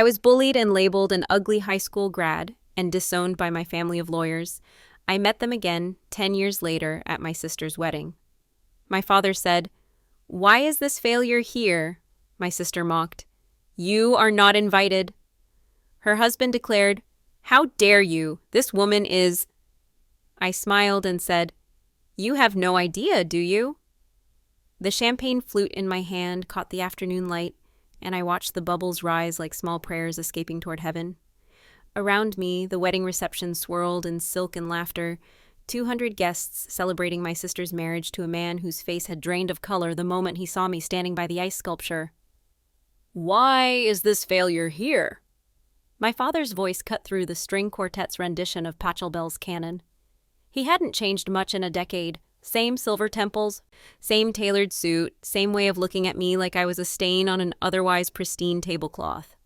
I was bullied and labeled an ugly high school grad and disowned by my family of lawyers. I met them again 10 years later at my sister's wedding. My father said, "Why is this failure here?" My sister mocked. "You are not invited." Her husband declared, "How dare you? This woman is—" I smiled and said, "You have no idea, do you?" The champagne flute in my hand caught the afternoon light, and I watched the bubbles rise like small prayers escaping toward heaven. Around me, the wedding reception swirled in silk and laughter, 200 guests celebrating my sister's marriage to a man whose face had drained of color the moment he saw me standing by the ice sculpture. "Why is this failure here?" My father's voice cut through the string quartet's rendition of Pachelbel's canon. He hadn't changed much in a decade. Same silver temples, same tailored suit, same way of looking at me like I was a stain on an otherwise pristine tablecloth.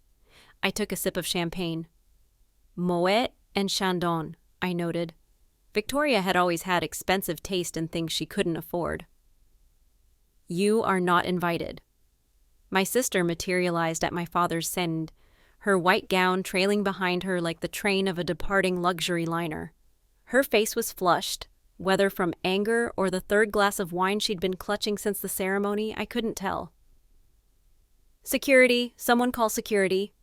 I took a sip of champagne. Moet and Chandon, I noted. Victoria had always had expensive taste in things she couldn't afford. "You are not invited." My sister materialized at my father's send, her white gown trailing behind her like the train of a departing luxury liner. Her face was flushed, whether from anger or the third glass of wine she'd been clutching since the ceremony, I couldn't tell. "Security, someone call security."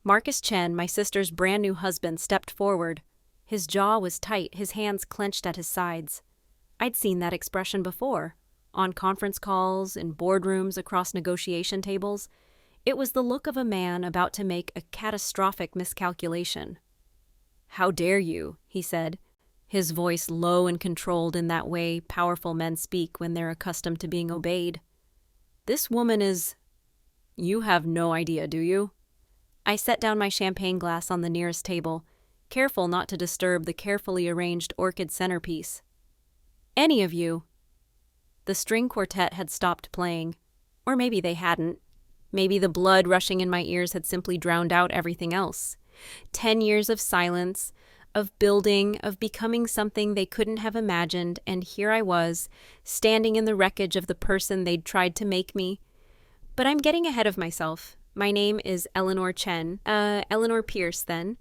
Marcus Chen, my sister's brand new husband, stepped forward. His jaw was tight, his hands clenched at his sides. I'd seen that expression before, on conference calls, in boardrooms, across negotiation tables. It was the look of a man about to make a catastrophic miscalculation. "How dare you," he said, his voice low and controlled in that way powerful men speak when they're accustomed to being obeyed. "This woman is— You have no idea, do you?" I set down my champagne glass on the nearest table, careful not to disturb the carefully arranged orchid centerpiece. "Any of you." The string quartet had stopped playing. Or maybe they hadn't. Maybe the blood rushing in my ears had simply drowned out everything else. 10 years of silence, of building, of becoming something they couldn't have imagined, and here I was, standing in the wreckage of the person they'd tried to make me. But I'm getting ahead of myself. My name is Eleanor Chen, Eleanor Pierce then,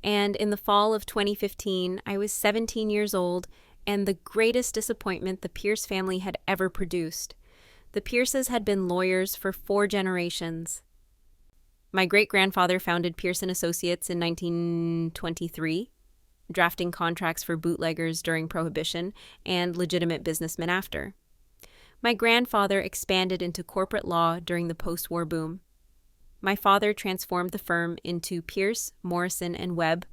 and in the fall of 2015, I was 17 years old and the greatest disappointment the Pierce family had ever produced. The Pierces had been lawyers for 4 generations. My great-grandfather founded Pierce & Associates in 1923, drafting contracts for bootleggers during Prohibition and legitimate businessmen after. My grandfather expanded into corporate law during the post-war boom. My father transformed the firm into Pierce, Morrison & Webb,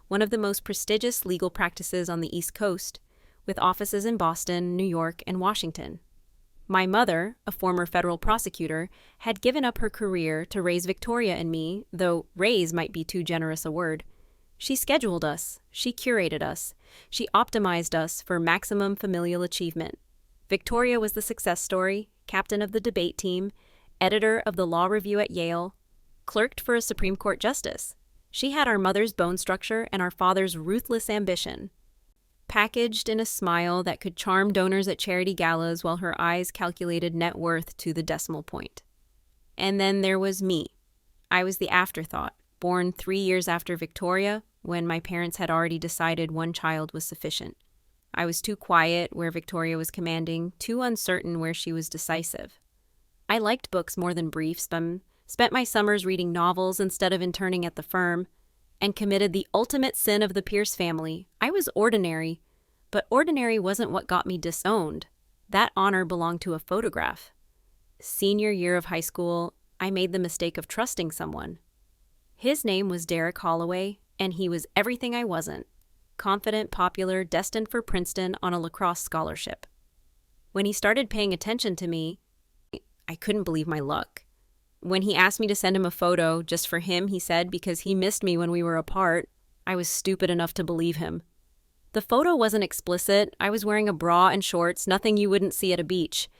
one of the most prestigious legal practices on the East Coast, with offices in Boston, New York, and Washington. My mother, a former federal prosecutor, had given up her career to raise Victoria and me, though raise might be too generous a word. She scheduled us, she curated us, she optimized us for maximum familial achievement. Victoria was the success story, captain of the debate team, editor of the law review at Yale, clerked for a Supreme Court justice. She had our mother's bone structure and our father's ruthless ambition, packaged in a smile that could charm donors at charity galas while her eyes calculated net worth to the decimal point. And then there was me. I was the afterthought, born 3 years after Victoria, when my parents had already decided one child was sufficient. I was too quiet where Victoria was commanding, too uncertain where she was decisive. I liked books more than briefs, spent my summers reading novels instead of interning at the firm, and committed the ultimate sin of the Pierce family. I was ordinary, but ordinary wasn't what got me disowned. That honor belonged to a photograph. Senior year of high school, I made the mistake of trusting someone. His name was Derek Holloway, and he was everything I wasn't. Confident, popular, destined for Princeton on a lacrosse scholarship. When he started paying attention to me, I couldn't believe my luck. When he asked me to send him a photo, just for him, he said, because he missed me when we were apart, I was stupid enough to believe him. The photo wasn't explicit. I was wearing a bra and shorts, nothing you wouldn't see at a beach.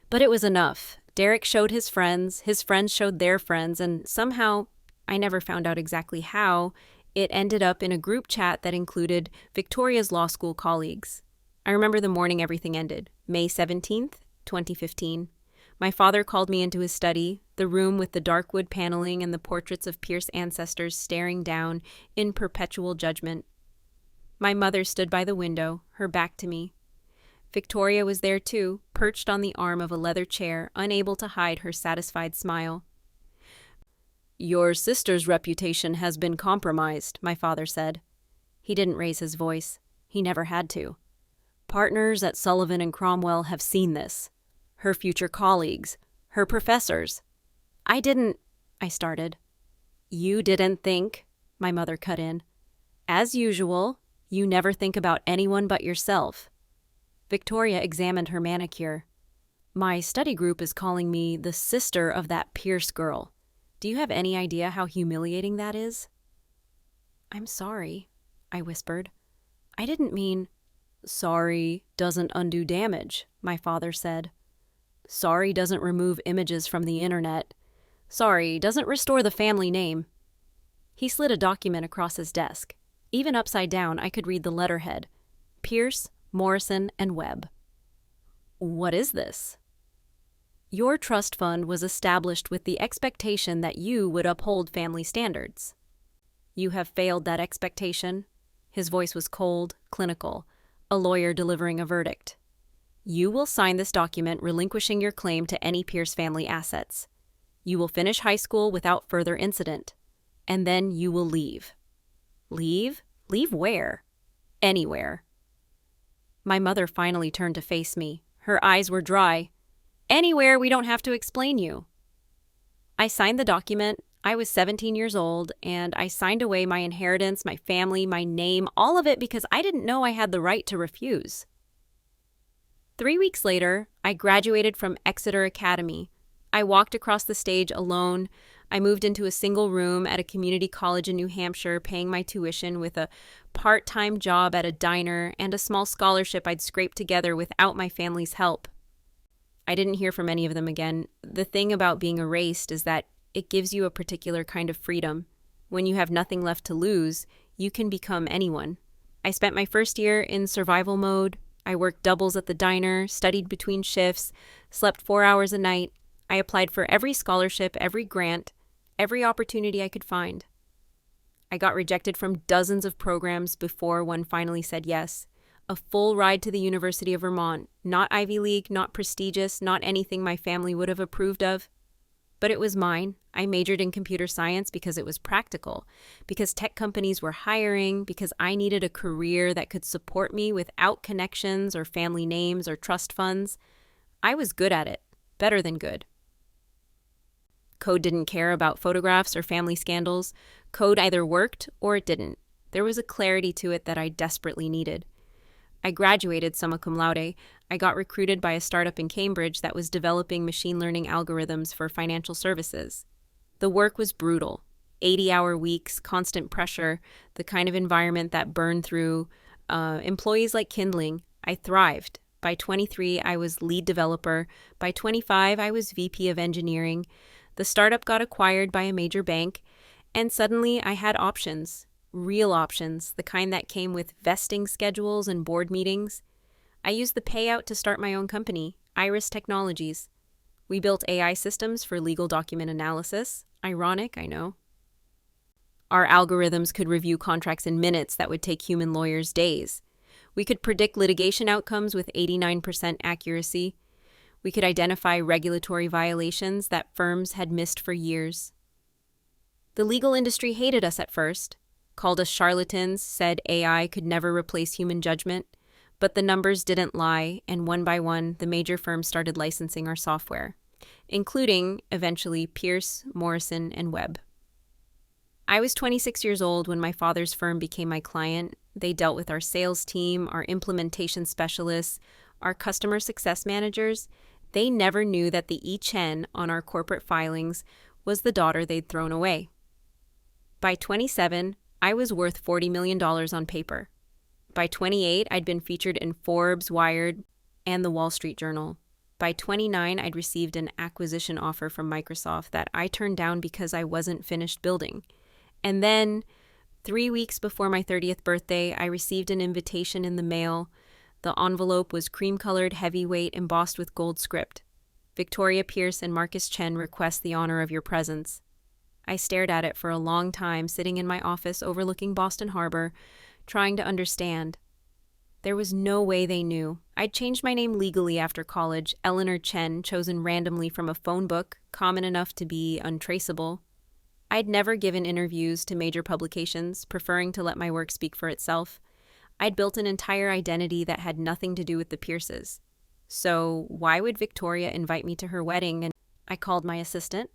But it was enough. Derek showed his friends showed their friends, and somehow, I never found out exactly how, it ended up in a group chat that included Victoria's law school colleagues. I remember the morning everything ended, May 17th, 2015. My father called me into his study, the room with the dark wood paneling and the portraits of Pierce ancestors staring down in perpetual judgment. My mother stood by the window, her back to me. Victoria was there too, perched on the arm of a leather chair, unable to hide her satisfied smile. "Your sister's reputation has been compromised," my father said. He didn't raise his voice. He never had to. "Partners at Sullivan and Cromwell have seen this. Her future colleagues, her professors." I started. "You didn't think," my mother cut in. "As usual, you never think about anyone but yourself." Victoria examined her manicure. "My study group is calling me the sister of that Pierce girl. Do you have any idea how humiliating that is?" "I'm sorry," I whispered. "I didn't mean—" "Sorry doesn't undo damage," my father said. "Sorry doesn't remove images from the internet. Sorry doesn't restore the family name." He slid a document across his desk. Even upside down, I could read the letterhead: Pierce, Morrison, and Webb. "What is this?" "Your trust fund was established with the expectation that you would uphold family standards. You have failed that expectation." His voice was cold, clinical, a lawyer delivering a verdict. "You will sign this document relinquishing your claim to any Pierce family assets. You will finish high school without further incident. And then you will leave." "Leave? Leave where?" "Anywhere." My mother finally turned to face me. Her eyes were dry. "Anywhere we don't have to explain you." I signed the document. I was 17 years old, and I signed away my inheritance, my family, my name, all of it because I didn't know I had the right to refuse. 3 weeks later, I graduated from Exeter Academy. I walked across the stage alone. I moved into a single room at a community college in New Hampshire, paying my tuition with a part-time job at a diner and a small scholarship I'd scraped together without my family's help. I didn't hear from any of them again. The thing about being erased is that it gives you a particular kind of freedom. When you have nothing left to lose, you can become anyone. I spent my first year in survival mode. I worked doubles at the diner, studied between shifts, slept 4 hours a night. I applied for every scholarship, every grant, every opportunity I could find. I got rejected from dozens of programs before one finally said yes. A full ride to the University of Vermont, not Ivy League, not prestigious, not anything my family would have approved of. But it was mine. I majored in computer science because it was practical, because tech companies were hiring, because I needed a career that could support me without connections or family names or trust funds. I was good at it, better than good. Code didn't care about photographs or family scandals. Code either worked or it didn't. There was a clarity to it that I desperately needed. I graduated summa cum laude. I got recruited by a startup in Cambridge that was developing machine learning algorithms for financial services. The work was brutal. 80-hour weeks, constant pressure, the kind of environment that burned through employees like kindling. I thrived. By 23, I was lead developer. By 25, I was VP of engineering. The startup got acquired by a major bank, and suddenly I had options, real options, the kind that came with vesting schedules and board meetings. I used the payout to start my own company, Iris Technologies. We built AI systems for legal document analysis. Ironic, I know. Our algorithms could review contracts in minutes that would take human lawyers days. We could predict litigation outcomes with 89% accuracy. We could identify regulatory violations that firms had missed for years. The legal industry hated us at first, called us charlatans, said AI could never replace human judgment, but the numbers didn't lie, and one by one, the major firms started licensing our software, including, eventually, Pierce, Morrison, and Webb. I was 26 years old when my father's firm became my client. They dealt with our sales team, our implementation specialists, our customer success managers. They never knew that the E-Chen on our corporate filings was the daughter they'd thrown away. By 27, I was worth $40 million on paper. By 28, I'd been featured in Forbes, Wired, and the Wall Street Journal. By 29, I'd received an acquisition offer from Microsoft that I turned down because I wasn't finished building. And then, 3 weeks before my 30th birthday, I received an invitation in the mail. The envelope was cream-colored, heavyweight, embossed with gold script. Victoria Pierce and Marcus Chen request the honor of your presence. I stared at it for a long time, sitting in my office overlooking Boston Harbor, trying to understand. There was no way they knew. I'd changed my name legally after college, Eleanor Chen, chosen randomly from a phone book, common enough to be untraceable. I'd never given interviews to major publications, preferring to let my work speak for itself. I'd built an entire identity that had nothing to do with the Pierces. So why would Victoria invite me to her wedding? And I called my assistant.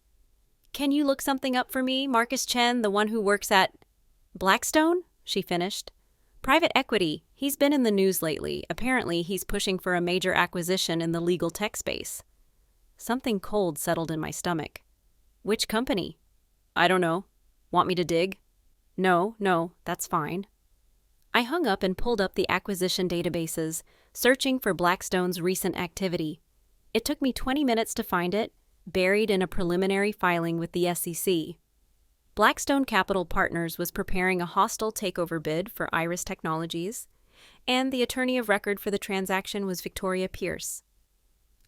"Can you look something up for me, Marcus Chen, the one who works at Blackstone?" she finished. "Private equity. He's been in the news lately. Apparently, he's pushing for a major acquisition in the legal tech space." Something cold settled in my stomach. "Which company?" "I don't know. Want me to dig?" No, that's fine." I hung up and pulled up the acquisition databases, searching for Blackstone's recent activity. It took me 20 minutes to find it, buried in a preliminary filing with the SEC. Blackstone Capital Partners was preparing a hostile takeover bid for Iris Technologies, and the attorney of record for the transaction was Victoria Pierce.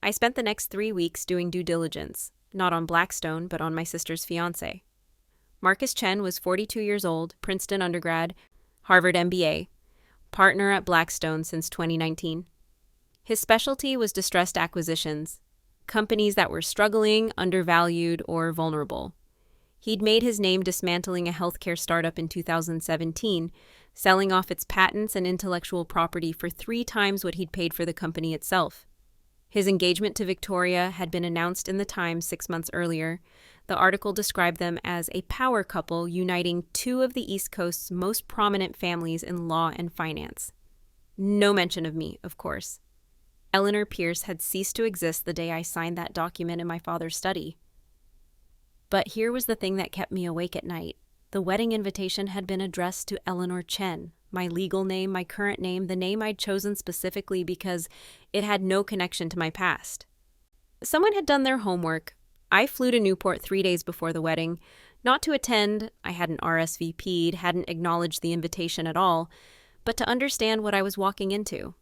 I spent the next 3 weeks doing due diligence, not on Blackstone, but on my sister's fiancé. Marcus Chen was 42 years old, Princeton undergrad, Harvard MBA, partner at Blackstone since 2019. His specialty was distressed acquisitions, companies that were struggling, undervalued, or vulnerable. He'd made his name dismantling a healthcare startup in 2017, selling off its patents and intellectual property for 3 times what he'd paid for the company itself. His engagement to Victoria had been announced in the Times 6 months earlier. The article described them as a power couple uniting 2 of the East Coast's most prominent families in law and finance. No mention of me, of course. Eleanor Pierce had ceased to exist the day I signed that document in my father's study. But here was the thing that kept me awake at night. The wedding invitation had been addressed to Eleanor Chen, my legal name, my current name, the name I'd chosen specifically because it had no connection to my past. Someone had done their homework. I flew to Newport 3 days before the wedding, not to attend, I hadn't RSVP'd, hadn't acknowledged the invitation at all, but to understand what I was walking into.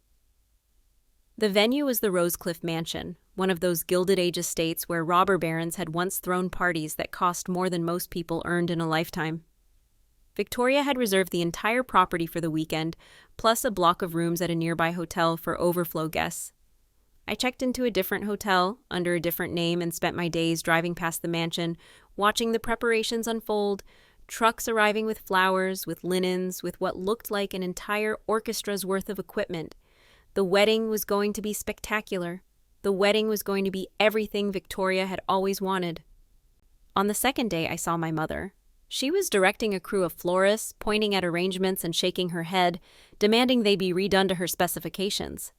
The venue was the Rosecliff Mansion, one of those Gilded Age estates where robber barons had once thrown parties that cost more than most people earned in a lifetime. Victoria had reserved the entire property for the weekend, plus a block of rooms at a nearby hotel for overflow guests. I checked into a different hotel, under a different name, and spent my days driving past the mansion, watching the preparations unfold, trucks arriving with flowers, with linens, with what looked like an entire orchestra's worth of equipment. The wedding was going to be spectacular. The wedding was going to be everything Victoria had always wanted. On the second day, I saw my mother. She was directing a crew of florists, pointing at arrangements and shaking her head, demanding they be redone to her specifications.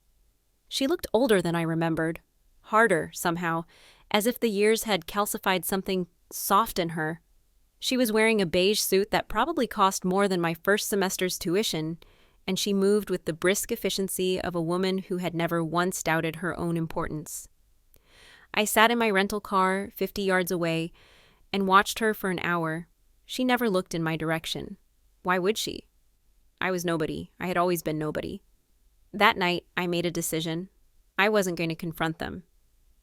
She looked older than I remembered, harder somehow, as if the years had calcified something soft in her. She was wearing a beige suit that probably cost more than my first semester's tuition, and she moved with the brisk efficiency of a woman who had never once doubted her own importance. I sat in my rental car 50 yards away and watched her for an hour. She never looked in my direction. Why would she? I was nobody. I had always been nobody. That night, I made a decision. I wasn't going to confront them.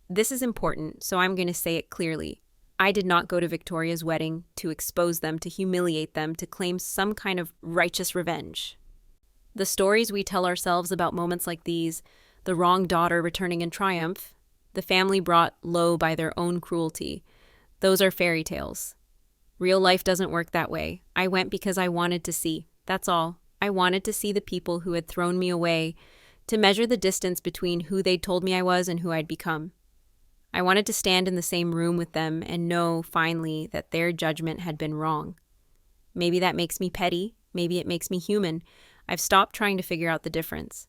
This is important, so I'm going to say it clearly. I did not go to Victoria's wedding to expose them, to humiliate them, to claim some kind of righteous revenge. The stories we tell ourselves about moments like these, the wrong daughter returning in triumph, the family brought low by their own cruelty, those are fairy tales. Real life doesn't work that way. I went because I wanted to see. That's all. I wanted to see the people who had thrown me away, to measure the distance between who they'd told me I was and who I'd become. I wanted to stand in the same room with them and know, finally, that their judgment had been wrong. Maybe that makes me petty. Maybe it makes me human. I've stopped trying to figure out the difference.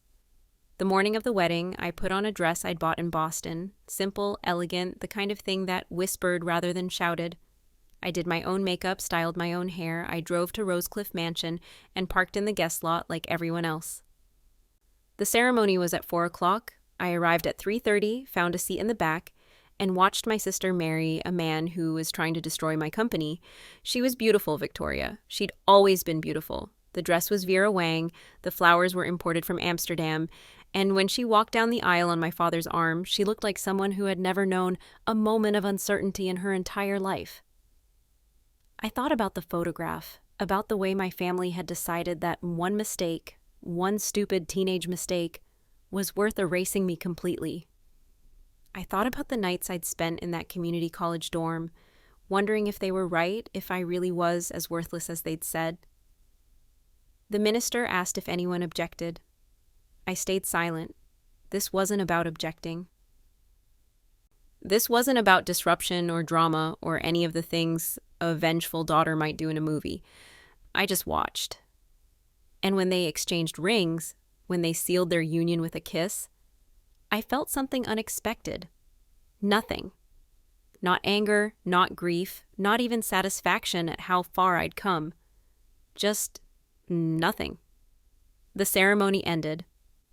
The morning of the wedding, I put on a dress I'd bought in Boston, simple, elegant, the kind of thing that whispered rather than shouted. I did my own makeup, styled my own hair. I drove to Rosecliff Mansion and parked in the guest lot like everyone else. The ceremony was at 4 o'clock. I arrived at 3:30, found a seat in the back, and watched my sister marry a man who was trying to destroy my company. She was beautiful, Victoria. She'd always been beautiful. The dress was Vera Wang, the flowers were imported from Amsterdam, and when she walked down the aisle on my father's arm, she looked like someone who had never known a moment of uncertainty in her entire life. I thought about the photograph, about the way my family had decided that one mistake, one stupid teenage mistake, was worth erasing me completely. I thought about the nights I'd spent in that community college dorm, wondering if they were right, if I really was as worthless as they'd said. The minister asked if anyone objected. I stayed silent. This wasn't about objecting. This wasn't about disruption or drama or any of the things a vengeful daughter might do in a movie. I just watched. And when they exchanged rings, when they sealed their union with a kiss, I felt something unexpected. Nothing. Not anger, not grief, not even satisfaction at how far I'd come. Just nothing. The ceremony ended.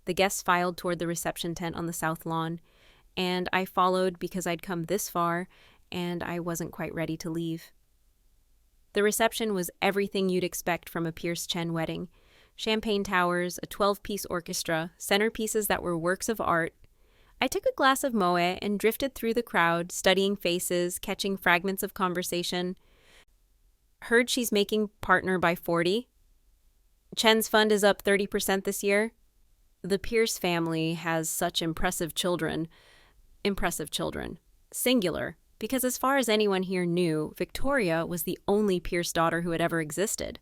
The guests filed toward the reception tent on the south lawn, and I followed because I'd come this far and I wasn't quite ready to leave. The reception was everything you'd expect from a Pierce Chen wedding. Champagne towers, a 12-piece orchestra, centerpieces that were works of art. I took a glass of moe and drifted through the crowd, studying faces, catching fragments of conversation. Heard she's making partner by 40. Chen's fund is up 30% this year. The Pierce family has such impressive children. Impressive children. Singular, because as far as anyone here knew, Victoria was the only Pierce daughter who had ever existed.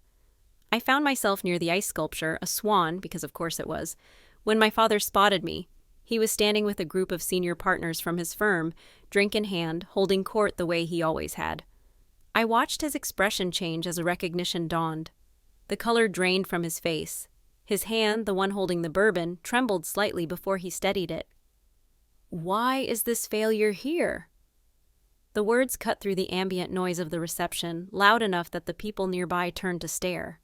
I found myself near the ice sculpture, a swan, because of course it was, when my father spotted me. He was standing with a group of senior partners from his firm, drink in hand, holding court the way he always had. I watched his expression change as a recognition dawned. The color drained from his face. His hand, the one holding the bourbon, trembled slightly before he steadied it. "Why is this failure here?" The words cut through the ambient noise of the reception, loud enough that the people nearby turned to stare.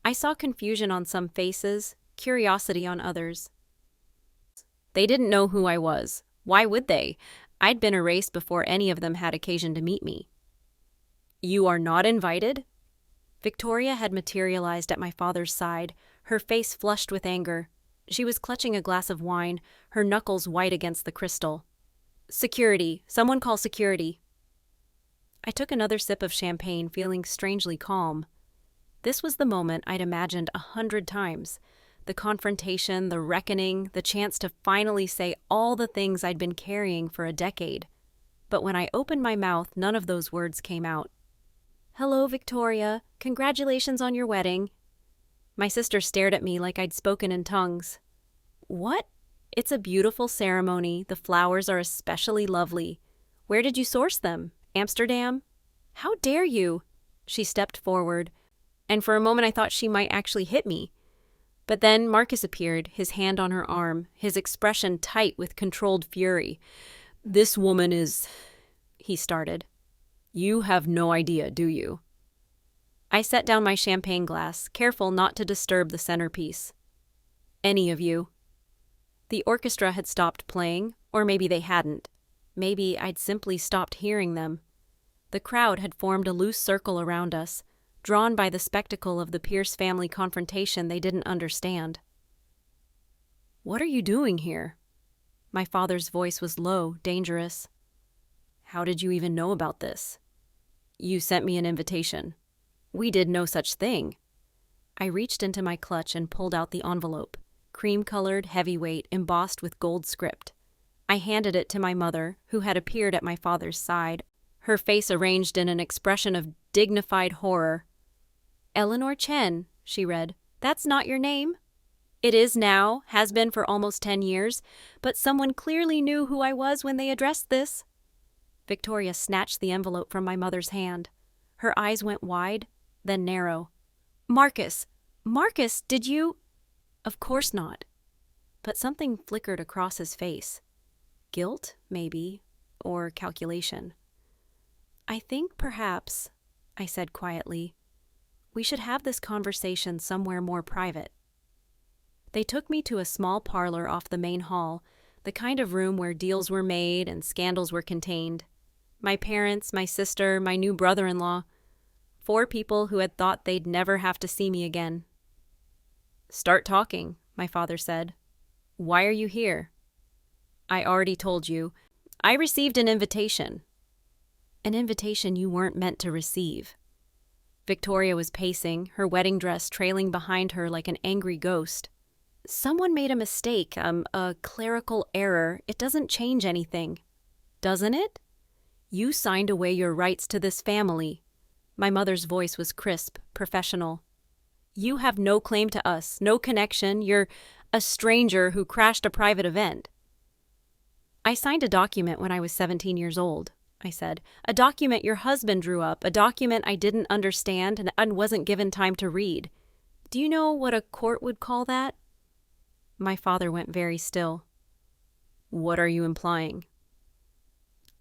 I saw confusion on some faces, curiosity on others. They didn't know who I was. Why would they? I'd been erased before any of them had occasion to meet me. "You are not invited?" Victoria had materialized at my father's side, her face flushed with anger. She was clutching a glass of wine, her knuckles white against the crystal. "Security. Someone call security." I took another sip of champagne, feeling strangely calm. This was the moment I'd imagined 100 times. The confrontation, the reckoning, the chance to finally say all the things I'd been carrying for a decade. But when I opened my mouth, none of those words came out. "Hello, Victoria. Congratulations on your wedding." My sister stared at me like I'd spoken in tongues. "What?" "It's a beautiful ceremony. The flowers are especially lovely. Where did you source them? Amsterdam?" "How dare you?" She stepped forward, and for a moment I thought she might actually hit me. But then Marcus appeared, his hand on her arm, his expression tight with controlled fury. "This woman is—" he started. "You have no idea, do you?" I set down my champagne glass, careful not to disturb the centerpiece. "Any of you." The orchestra had stopped playing, or maybe they hadn't. Maybe I'd simply stopped hearing them. The crowd had formed a loose circle around us, drawn by the spectacle of the Pierce family confrontation they didn't understand. "What are you doing here?" My father's voice was low, dangerous. "How did you even know about this?" "You sent me an invitation." "We did no such thing." I reached into my clutch and pulled out the envelope, cream-colored, heavyweight, embossed with gold script. I handed it to my mother, who had appeared at my father's side, her face arranged in an expression of dignified horror. "Eleanor Chen," she read. "That's not your name." "It is now, has been for almost 10 years, but someone clearly knew who I was when they addressed this." Victoria snatched the envelope from my mother's hand. Her eyes went wide, then narrow. "Marcus! Marcus, did you—" "Of course not." But something flickered across his face. Guilt, maybe, or calculation. "I think perhaps," I said quietly, "we should have this conversation somewhere more private." They took me to a small parlor off the main hall, the kind of room where deals were made and scandals were contained. My parents, my sister, my new brother-in-law. 4 people who had thought they'd never have to see me again. Start talking, my father said. Why are you here? I already told you. I received an invitation. An invitation you weren't meant to receive. Victoria was pacing, her wedding dress trailing behind her like an angry ghost. Someone made a mistake, a clerical error. It doesn't change anything. Doesn't it? You signed away your rights to this family. My mother's voice was crisp, professional. You have no claim to us, no connection. You're a stranger who crashed a private event. I signed a document when I was 17 years old, I said. A document your husband drew up, a document I didn't understand and wasn't given time to read. Do you know what a court would call that? My father went very still. What are you implying?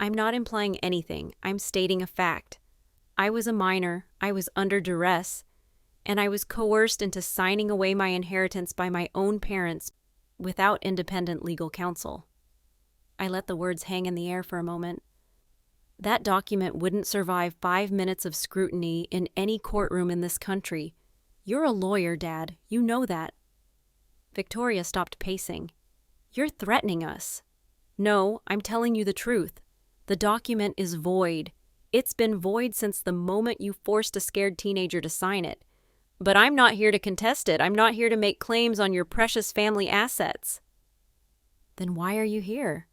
I'm not implying anything. I'm stating a fact. I was a minor, I was under duress, and I was coerced into signing away my inheritance by my own parents without independent legal counsel. I let the words hang in the air for a moment. That document wouldn't survive 5 minutes of scrutiny in any courtroom in this country. You're a lawyer, Dad. You know that. Victoria stopped pacing. You're threatening us. No, I'm telling you the truth. The document is void. It's been void since the moment you forced a scared teenager to sign it. But I'm not here to contest it. I'm not here to make claims on your precious family assets. Then why are you here?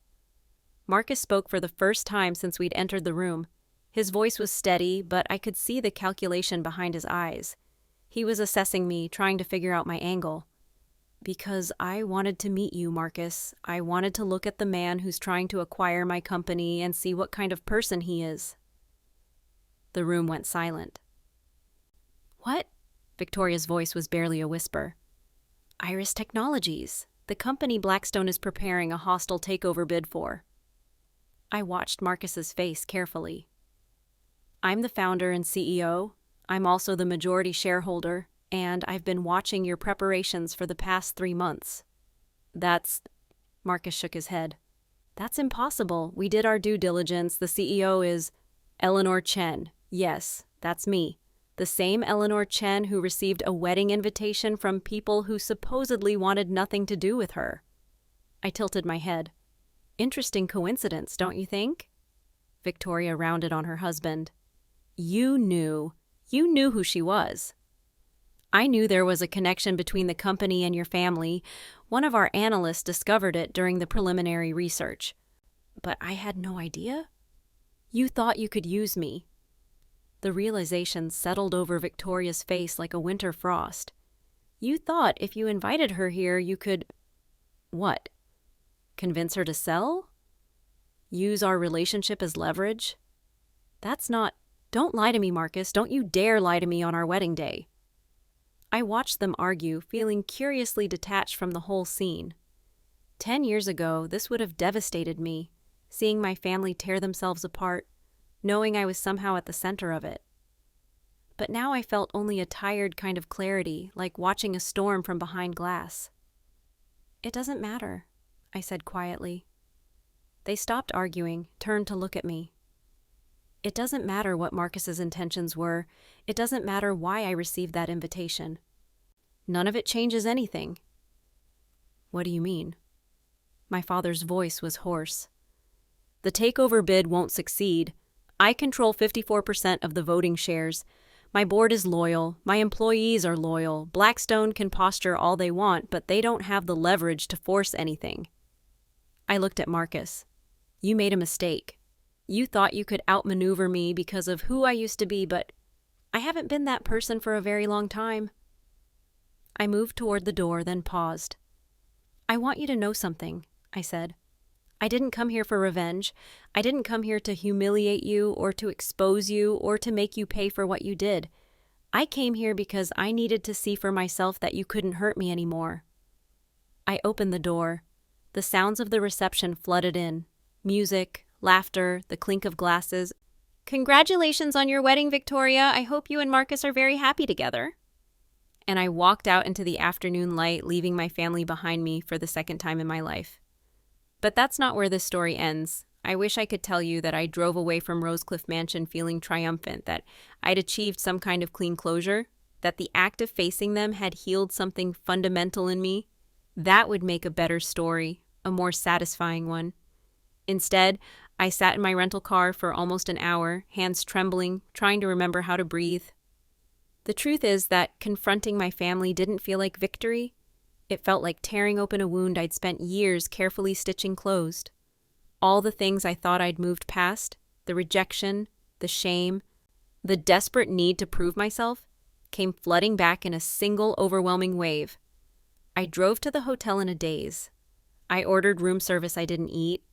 Marcus spoke for the first time since we'd entered the room. His voice was steady, but I could see the calculation behind his eyes. He was assessing me, trying to figure out my angle. Because I wanted to meet you, Marcus. I wanted to look at the man who's trying to acquire my company and see what kind of person he is. The room went silent. What? Victoria's voice was barely a whisper. Iris Technologies, the company Blackstone is preparing a hostile takeover bid for. I watched Marcus's face carefully. I'm the founder and CEO. I'm also the majority shareholder, and I've been watching your preparations for the past 3 months. Marcus shook his head. That's impossible. We did our due diligence. The CEO is Eleanor Chen. Yes, that's me. The same Eleanor Chen who received a wedding invitation from people who supposedly wanted nothing to do with her. I tilted my head. Interesting coincidence, don't you think? Victoria rounded on her husband. You knew who she was. I knew there was a connection between the company and your family. One of our analysts discovered it during the preliminary research. But I had no idea. You thought you could use me. The realization settled over Victoria's face like a winter frost. You thought if you invited her here, you could... What? Convince her to sell? Use our relationship as leverage? That's not... Don't lie to me, Marcus. Don't you dare lie to me on our wedding day. I watched them argue, feeling curiously detached from the whole scene. 10 years ago, this would have devastated me, seeing my family tear themselves apart, knowing I was somehow at the center of it. But now I felt only a tired kind of clarity, like watching a storm from behind glass. It doesn't matter, I said quietly. They stopped arguing, turned to look at me. It doesn't matter what Marcus's intentions were. It doesn't matter why I received that invitation. None of it changes anything. What do you mean? My father's voice was hoarse. The takeover bid won't succeed. I control 54% of the voting shares. My board is loyal. My employees are loyal. Blackstone can posture all they want, but they don't have the leverage to force anything. I looked at Marcus. You made a mistake. You thought you could outmaneuver me because of who I used to be, but I haven't been that person for a very long time. I moved toward the door, then paused. I want you to know something, I said. I didn't come here for revenge. I didn't come here to humiliate you or to expose you or to make you pay for what you did. I came here because I needed to see for myself that you couldn't hurt me anymore. I opened the door. The sounds of the reception flooded in. Music, laughter, the clink of glasses. Congratulations on your wedding, Victoria. I hope you and Marcus are very happy together. And I walked out into the afternoon light, leaving my family behind me for the second time in my life. But that's not where this story ends. I wish I could tell you that I drove away from Rosecliff Mansion feeling triumphant, that I'd achieved some kind of clean closure. that the act of facing them had healed something fundamental in me, that would make a better story, a more satisfying one. Instead, I sat in my rental car for almost an hour, hands trembling, trying to remember how to breathe. The truth is that confronting my family didn't feel like victory. It felt like tearing open a wound I'd spent years carefully stitching closed. All the things I thought I'd moved past, the rejection, the shame, the desperate need to prove myself, came flooding back in a single overwhelming wave. I drove to the hotel in a daze. I ordered room service I didn't eat.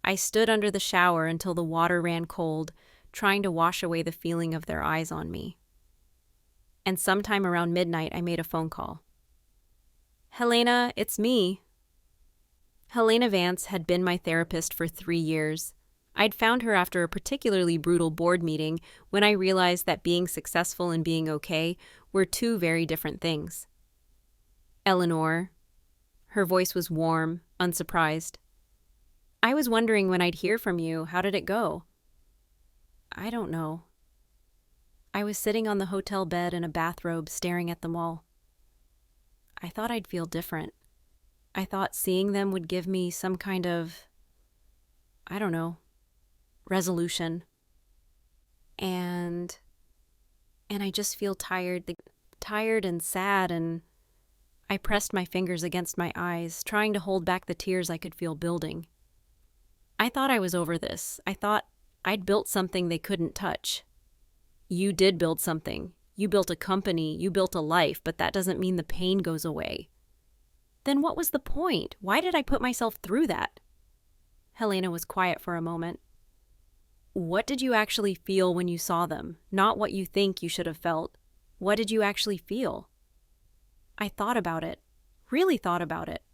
I stood under the shower until the water ran cold, trying to wash away the feeling of their eyes on me. And sometime around midnight, I made a phone call. "Helena, it's me." Helena Vance had been my therapist for 3 years. I'd found her after a particularly brutal board meeting when I realized that being successful and being okay were two very different things. "Eleanor." Her voice was warm, unsurprised. "I was wondering when I'd hear from you. How did it go?" "I don't know." I was sitting on the hotel bed in a bathrobe staring at them all. I thought I'd feel different. I thought seeing them would give me some kind of, I don't know, resolution. And I just feel tired and sad, and I pressed my fingers against my eyes, trying to hold back the tears I could feel building. I thought I was over this. I thought I'd built something they couldn't touch. "You did build something. You built a company, you built a life, but that doesn't mean the pain goes away." Then what was the point? Why did I put myself through that? Helena was quiet for a moment. "What did you actually feel when you saw them? Not what you think you should have felt. What did you actually feel?" I thought about it. Really thought about it.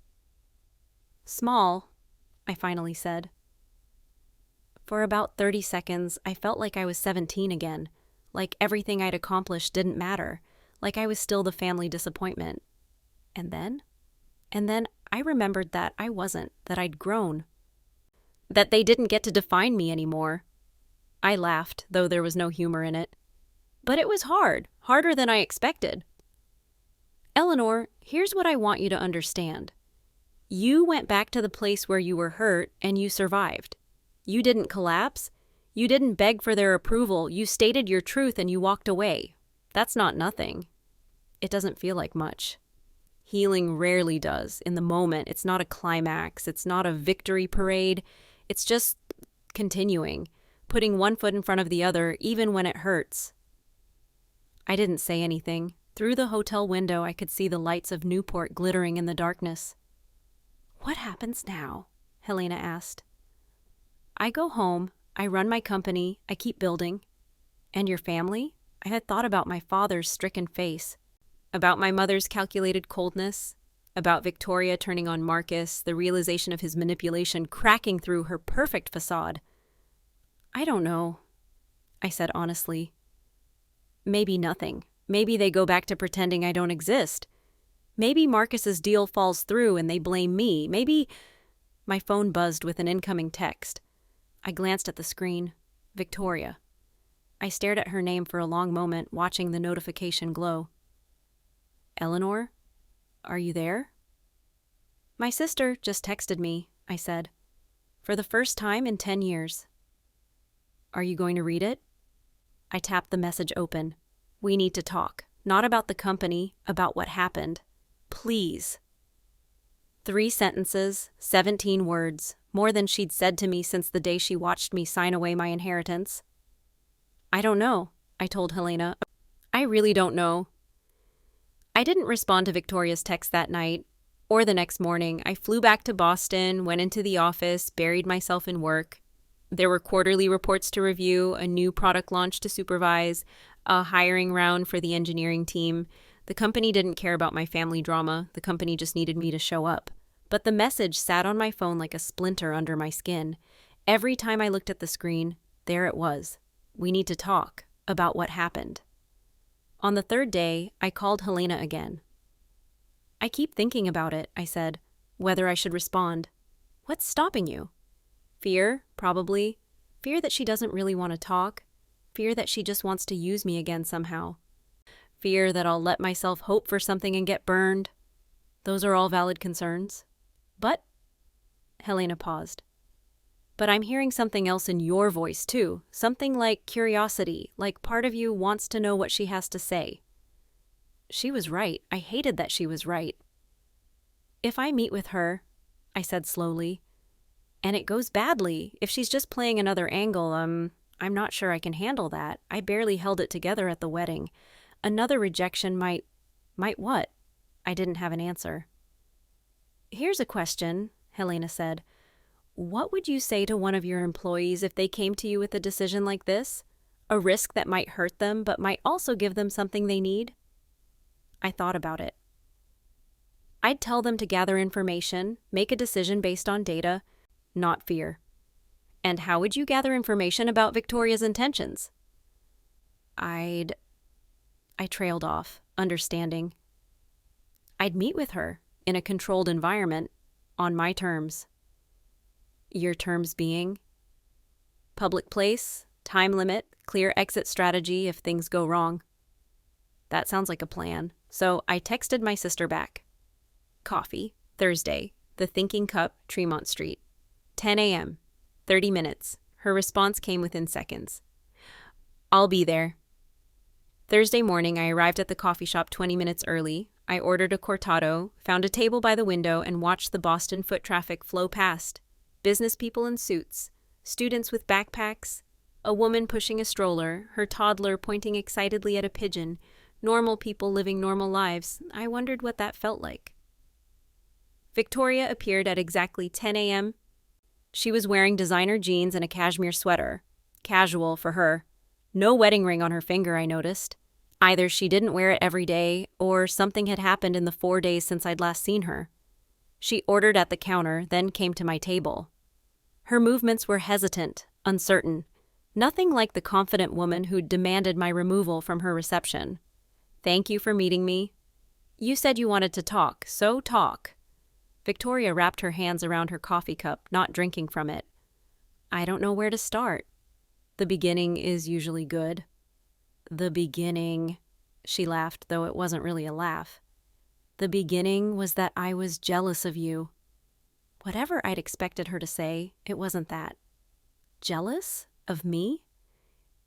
"Small," I finally said. For about 30 seconds, I felt like I was 17 again. Like everything I'd accomplished didn't matter, like I was still the family disappointment. And then I remembered that I wasn't, that I'd grown. That they didn't get to define me anymore. I laughed, though there was no humor in it. But it was hard, harder than I expected. "Eleanor, here's what I want you to understand. You went back to the place where you were hurt, and you survived. You didn't collapse. You didn't beg for their approval. You stated your truth and you walked away. That's not nothing. It doesn't feel like much. Healing rarely does. In the moment, it's not a climax. It's not a victory parade. It's just continuing, putting one foot in front of the other, even when it hurts." I didn't say anything. Through the hotel window, I could see the lights of Newport glittering in the darkness. "What happens now?" Helena asked. "I go home. I run my company. I keep building." "And your family?" I had thought about my father's stricken face, about my mother's calculated coldness, about Victoria turning on Marcus, the realization of his manipulation cracking through her perfect facade. "I don't know," I said honestly. "Maybe nothing. Maybe they go back to pretending I don't exist. Maybe Marcus's deal falls through and they blame me. Maybe—" My phone buzzed with an incoming text. I glanced at the screen. Victoria. I stared at her name for a long moment, watching the notification glow. "Eleanor? Are you there?" "My sister just texted me," I said. "For the first time in 10 years. "Are you going to read it?" I tapped the message open. "We need to talk. Not about the company, about what happened. Please." 3 sentences, 17 words, more than she'd said to me since the day she watched me sign away my inheritance. "I don't know," I told Helena. "I really don't know." I didn't respond to Victoria's text that night, or the next morning. I flew back to Boston, went into the office, buried myself in work. There were quarterly reports to review, a new product launch to supervise, a hiring round for the engineering team. The company didn't care about my family drama. The company just needed me to show up. But the message sat on my phone like a splinter under my skin. Every time I looked at the screen, there it was. We need to talk about what happened. On the 3rd day, I called Helena again. "I keep thinking about it," I said, "whether I should respond. What's stopping you?" "Fear, probably. Fear that she doesn't really want to talk. Fear that she just wants to use me again somehow. Fear that I'll let myself hope for something and get burned. Those are all valid concerns. But, Helena paused. But I'm hearing something else in your voice, too. Something like curiosity, like part of you wants to know what she has to say. She was right. I hated that she was right. If I meet with her, I said slowly, and it goes badly, if she's just playing another angle, I'm not sure I can handle that. I barely held it together at the wedding. Another rejection might what? I didn't have an answer. Here's a question, Helena said. What would you say to one of your employees if they came to you with a decision like this? A risk that might hurt them, but might also give them something they need? I thought about it. I'd tell them to gather information, make a decision based on data, not fear. And how would you gather information about Victoria's intentions? I trailed off, understanding. I'd meet with her in a controlled environment, on my terms. Your terms being? Public place, time limit, clear exit strategy if things go wrong. That sounds like a plan. So I texted my sister back. Coffee, Thursday, The Thinking Cup, Tremont Street. 10 a.m., 30 minutes. Her response came within seconds. I'll be there. Thursday morning, I arrived at the coffee shop 20 minutes early. I ordered a cortado, found a table by the window, and watched the Boston foot traffic flow past. Business people in suits, students with backpacks, a woman pushing a stroller, her toddler pointing excitedly at a pigeon, normal people living normal lives. I wondered what that felt like. Victoria appeared at exactly 10 a.m. She was wearing designer jeans and a cashmere sweater. Casual for her. No wedding ring on her finger, I noticed. Either she didn't wear it every day, or something had happened in the 4 days since I'd last seen her. She ordered at the counter, then came to my table. Her movements were hesitant, uncertain. Nothing like the confident woman who'd demanded my removal from her reception. Thank you for meeting me. You said you wanted to talk, so talk. Victoria wrapped her hands around her coffee cup, not drinking from it. I don't know where to start. The beginning is usually good. The beginning, she laughed, though it wasn't really a laugh. The beginning was that I was jealous of you. Whatever I'd expected her to say, it wasn't that. Jealous? Of me?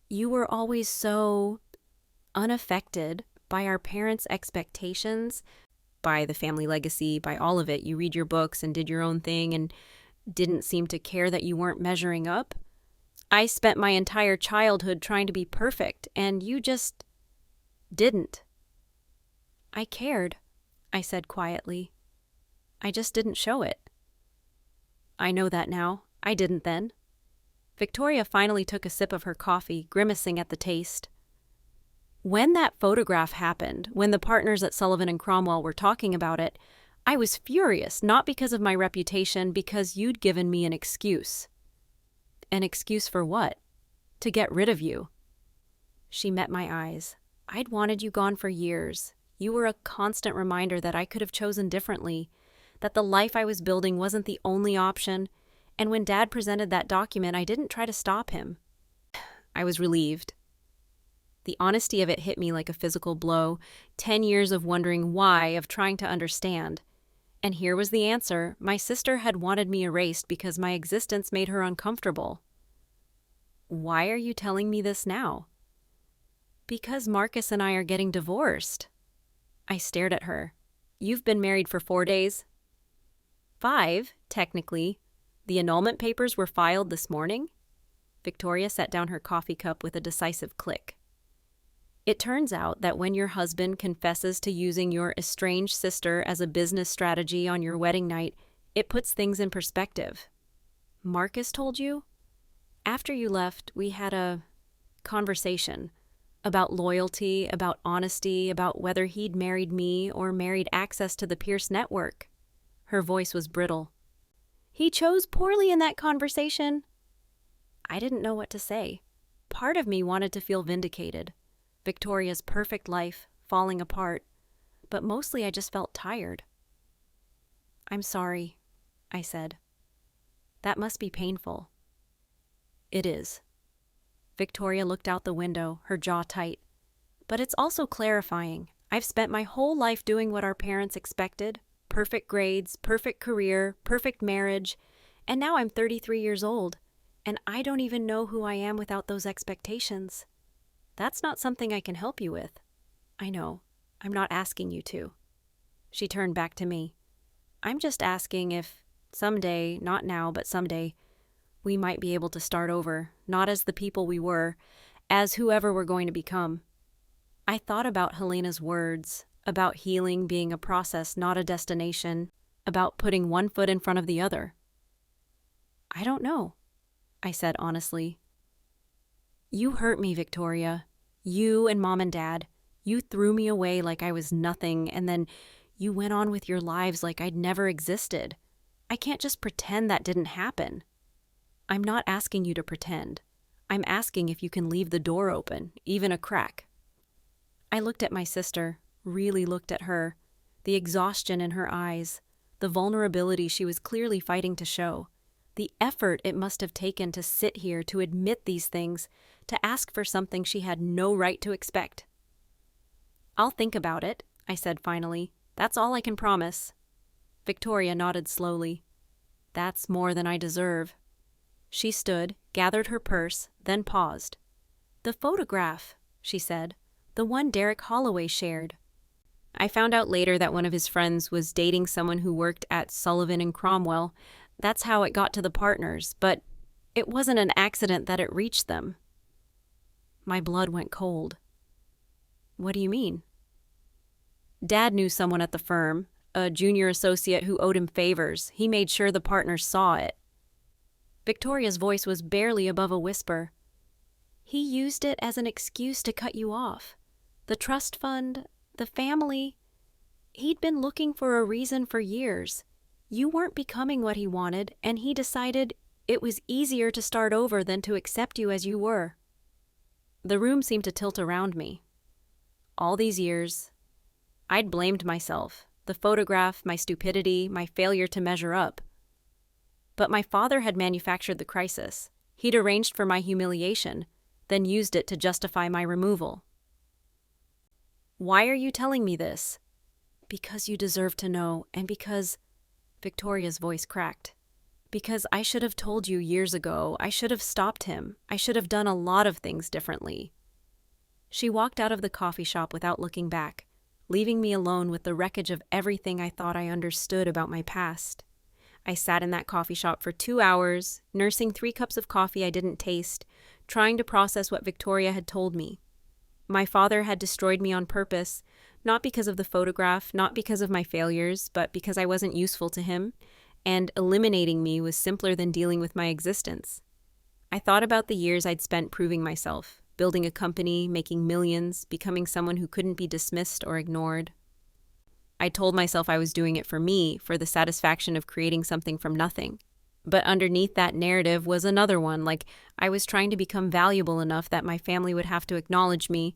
You were always so unaffected by our parents' expectations, by the family legacy, by all of it. You read your books and did your own thing and didn't seem to care that you weren't measuring up. I spent my entire childhood trying to be perfect, and you just didn't. I cared, I said quietly. I just didn't show it. I know that now. I didn't then. Victoria finally took a sip of her coffee, grimacing at the taste. When that photograph happened, when the partners at Sullivan and Cromwell were talking about it, I was furious, not because of my reputation, because you'd given me an excuse. An excuse for what? To get rid of you. She met my eyes. I'd wanted you gone for years. You were a constant reminder that I could have chosen differently, that the life I was building wasn't the only option, and when Dad presented that document, I didn't try to stop him. I was relieved. The honesty of it hit me like a physical blow, 10 years of wondering why, of trying to understand. And here was the answer. My sister had wanted me erased because my existence made her uncomfortable. Why are you telling me this now? Because Marcus and I are getting divorced. I stared at her. You've been married for 4 days? 5, technically. The annulment papers were filed this morning? Victoria set down her coffee cup with a decisive click. It turns out that when your husband confesses to using your estranged sister as a business strategy on your wedding night, it puts things in perspective. Marcus told you? After you left, we had a conversation about loyalty, about honesty, about whether he'd married me or married access to the Pierce network. Her voice was brittle. He chose poorly in that conversation. I didn't know what to say. Part of me wanted to feel vindicated. Victoria's perfect life falling apart, but mostly I just felt tired. I'm sorry, I said. That must be painful. It is. Victoria looked out the window, her jaw tight. But it's also clarifying. I've spent my whole life doing what our parents expected. Perfect grades, perfect career, perfect marriage. And now I'm 33 years old, and I don't even know who I am without those expectations. That's not something I can help you with. I know. I'm not asking you to. She turned back to me. I'm just asking if someday, not now, but someday, we might be able to start over, not as the people we were, as whoever we're going to become. I thought about Helena's words, about healing being a process, not a destination, about putting one foot in front of the other. I don't know, I said honestly. You hurt me, Victoria. You and Mom and Dad. You threw me away like I was nothing, and then you went on with your lives like I'd never existed. I can't just pretend that didn't happen. I'm not asking you to pretend. I'm asking if you can leave the door open, even a crack. I looked at my sister, really looked at her, the exhaustion in her eyes, the vulnerability she was clearly fighting to show, the effort it must have taken to sit here, to admit these things, to ask for something she had no right to expect. I'll think about it, I said finally. That's all I can promise. Victoria nodded slowly. That's more than I deserve. She stood, gathered her purse, then paused. The photograph, she said. The one Derek Holloway shared. I found out later that one of his friends was dating someone who worked at Sullivan and Cromwell. That's how it got to the partners, but it wasn't an accident that it reached them. My blood went cold. What do you mean? Dad knew someone at the firm, a junior associate who owed him favors. He made sure the partners saw it. Victoria's voice was barely above a whisper. He used it as an excuse to cut you off. The trust fund, the family. He'd been looking for a reason for years. You weren't becoming what he wanted, and he decided it was easier to start over than to accept you as you were. The room seemed to tilt around me. All these years, I'd blamed myself, the photograph, my stupidity, my failure to measure up. But my father had manufactured the crisis. He'd arranged for my humiliation, then used it to justify my removal. Why are you telling me this? Because you deserve to know, and because... Victoria's voice cracked. Because I should have told you years ago. I should have stopped him. I should have done a lot of things differently. She walked out of the coffee shop without looking back, leaving me alone with the wreckage of everything I thought I understood about my past. I sat in that coffee shop for 2 hours, nursing 3 cups of coffee I didn't taste, trying to process what Victoria had told me. My father had destroyed me on purpose, not because of the photograph, not because of my failures, but because I wasn't useful to him, and eliminating me was simpler than dealing with my existence. I thought about the years I'd spent proving myself, building a company, making millions, becoming someone who couldn't be dismissed or ignored. I told myself I was doing it for me, for the satisfaction of creating something from nothing. But underneath that narrative was another one, like I was trying to become valuable enough that my family would have to acknowledge me,